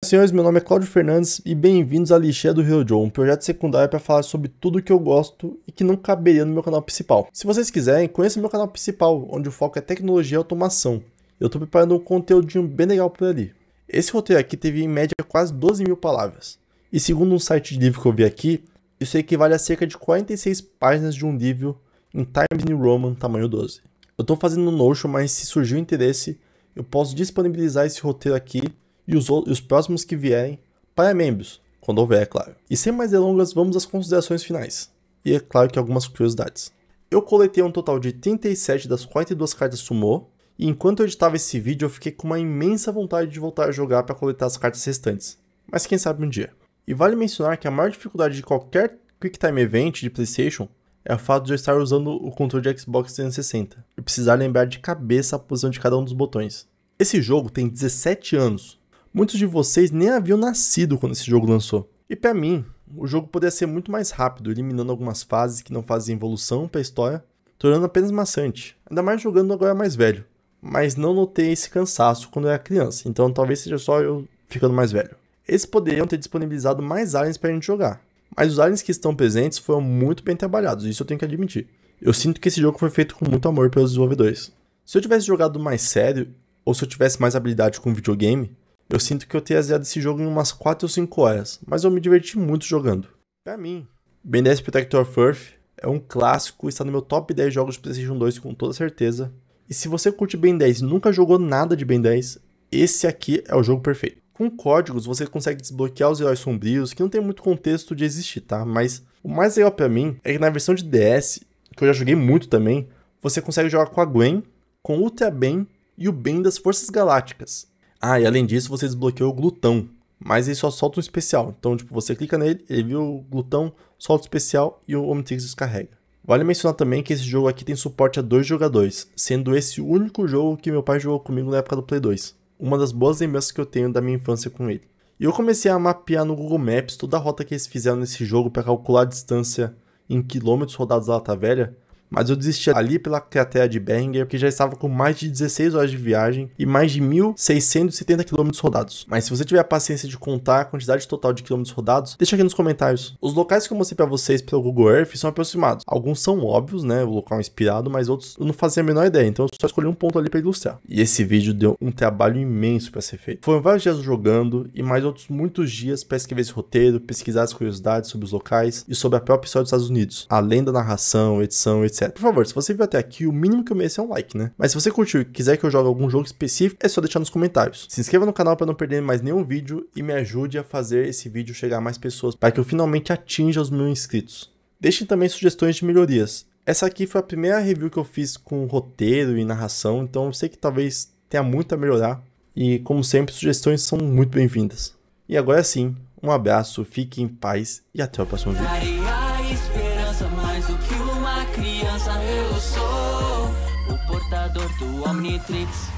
Senhores, meu nome é Cláudio Fernandes e bem-vindos à Lixeira do Hero Joe, um projeto secundário para falar sobre tudo que eu gosto e que não caberia no meu canal principal. Se vocês quiserem, conheça meu canal principal, onde o foco é tecnologia e automação. Eu estou preparando um conteúdinho bem legal por ali. Esse roteiro aqui teve em média quase 12 mil palavras. E segundo um site de livro que eu vi aqui, isso equivale a cerca de 46 páginas de um livro em Times New Roman tamanho 12. Eu estou fazendo no Notion, mas se surgir o interesse, eu posso disponibilizar esse roteiro aqui e os próximos que vierem para membros, quando houver, é claro. E sem mais delongas, vamos às considerações finais. E é claro que algumas curiosidades. Eu coletei um total de 37 das 42 cartas Summô, e enquanto eu editava esse vídeo eu fiquei com uma imensa vontade de voltar a jogar para coletar as cartas restantes. Mas quem sabe um dia. E vale mencionar que a maior dificuldade de qualquer Quick Time Event de PlayStation é o fato de eu estar usando o controle de Xbox 360 e precisar lembrar de cabeça a posição de cada um dos botões. Esse jogo tem 17 anos. Muitos de vocês nem haviam nascido quando esse jogo lançou. E pra mim, o jogo poderia ser muito mais rápido, eliminando algumas fases que não fazem evolução pra história, tornando apenas maçante, ainda mais jogando agora mais velho. Mas não notei esse cansaço quando eu era criança, então talvez seja só eu ficando mais velho. Eles poderiam ter disponibilizado mais aliens pra gente jogar, mas os aliens que estão presentes foram muito bem trabalhados, isso eu tenho que admitir. Eu sinto que esse jogo foi feito com muito amor pelos desenvolvedores. Se eu tivesse jogado mais sério, ou se eu tivesse mais habilidade com videogame, eu sinto que eu teria zerado esse jogo em umas 4 ou 5 horas, mas eu me diverti muito jogando. Pra mim, Ben 10 Protector of Earth é um clássico e está no meu top 10 jogos de PlayStation 2 com toda certeza. E se você curte Ben 10 e nunca jogou nada de Ben 10, esse aqui é o jogo perfeito. Com códigos você consegue desbloquear os heróis sombrios, que não tem muito contexto de existir, tá? Mas o mais legal pra mim é que na versão de DS, que eu já joguei muito também, você consegue jogar com a Gwen, com o Ultra Ben e o Ben das Forças Galácticas. Ah, e além disso, você desbloqueou o glutão, mas ele só solta um especial. Então, tipo, você clica nele, ele viu o glutão, solta o especial e o Omnitrix descarrega. Vale mencionar também que esse jogo aqui tem suporte a 2 jogadores, sendo esse o único jogo que meu pai jogou comigo na época do Play 2. Uma das boas lembranças que eu tenho da minha infância com ele. E eu comecei a mapear no Google Maps toda a rota que eles fizeram nesse jogo para calcular a distância em quilômetros rodados da Lata Velha, mas eu desisti ali pela cratera de Behringer, porque já estava com mais de 16 horas de viagem e mais de 1.670 km rodados. Mas se você tiver a paciência de contar a quantidade total de quilômetros rodados, deixa aqui nos comentários. Os locais que eu mostrei pra vocês pelo Google Earth são aproximados. Alguns são óbvios, né, o local inspirado, mas outros eu não fazia a menor ideia, então eu só escolhi um ponto ali pra ilustrar. E esse vídeo deu um trabalho imenso pra ser feito. Foram vários dias jogando e mais outros muitos dias pra escrever esse roteiro, pesquisar as curiosidades sobre os locais e sobre a própria história dos Estados Unidos, além da narração, edição, etc. etc. Por favor, se você viu até aqui, o mínimo que eu mereço é um like, né? Mas se você curtiu e quiser que eu jogue algum jogo específico, é só deixar nos comentários. Se inscreva no canal para não perder mais nenhum vídeo e me ajude a fazer esse vídeo chegar a mais pessoas, para que eu finalmente atinja os 1000 inscritos. Deixem também sugestões de melhorias. Essa aqui foi a primeira review que eu fiz com roteiro e narração, então eu sei que talvez tenha muito a melhorar. E como sempre, sugestões são muito bem-vindas. E agora sim, um abraço, fique em paz e até o próximo vídeo. Daria esperança mais do que uma criança. Eu sou o portador do Omnitrix.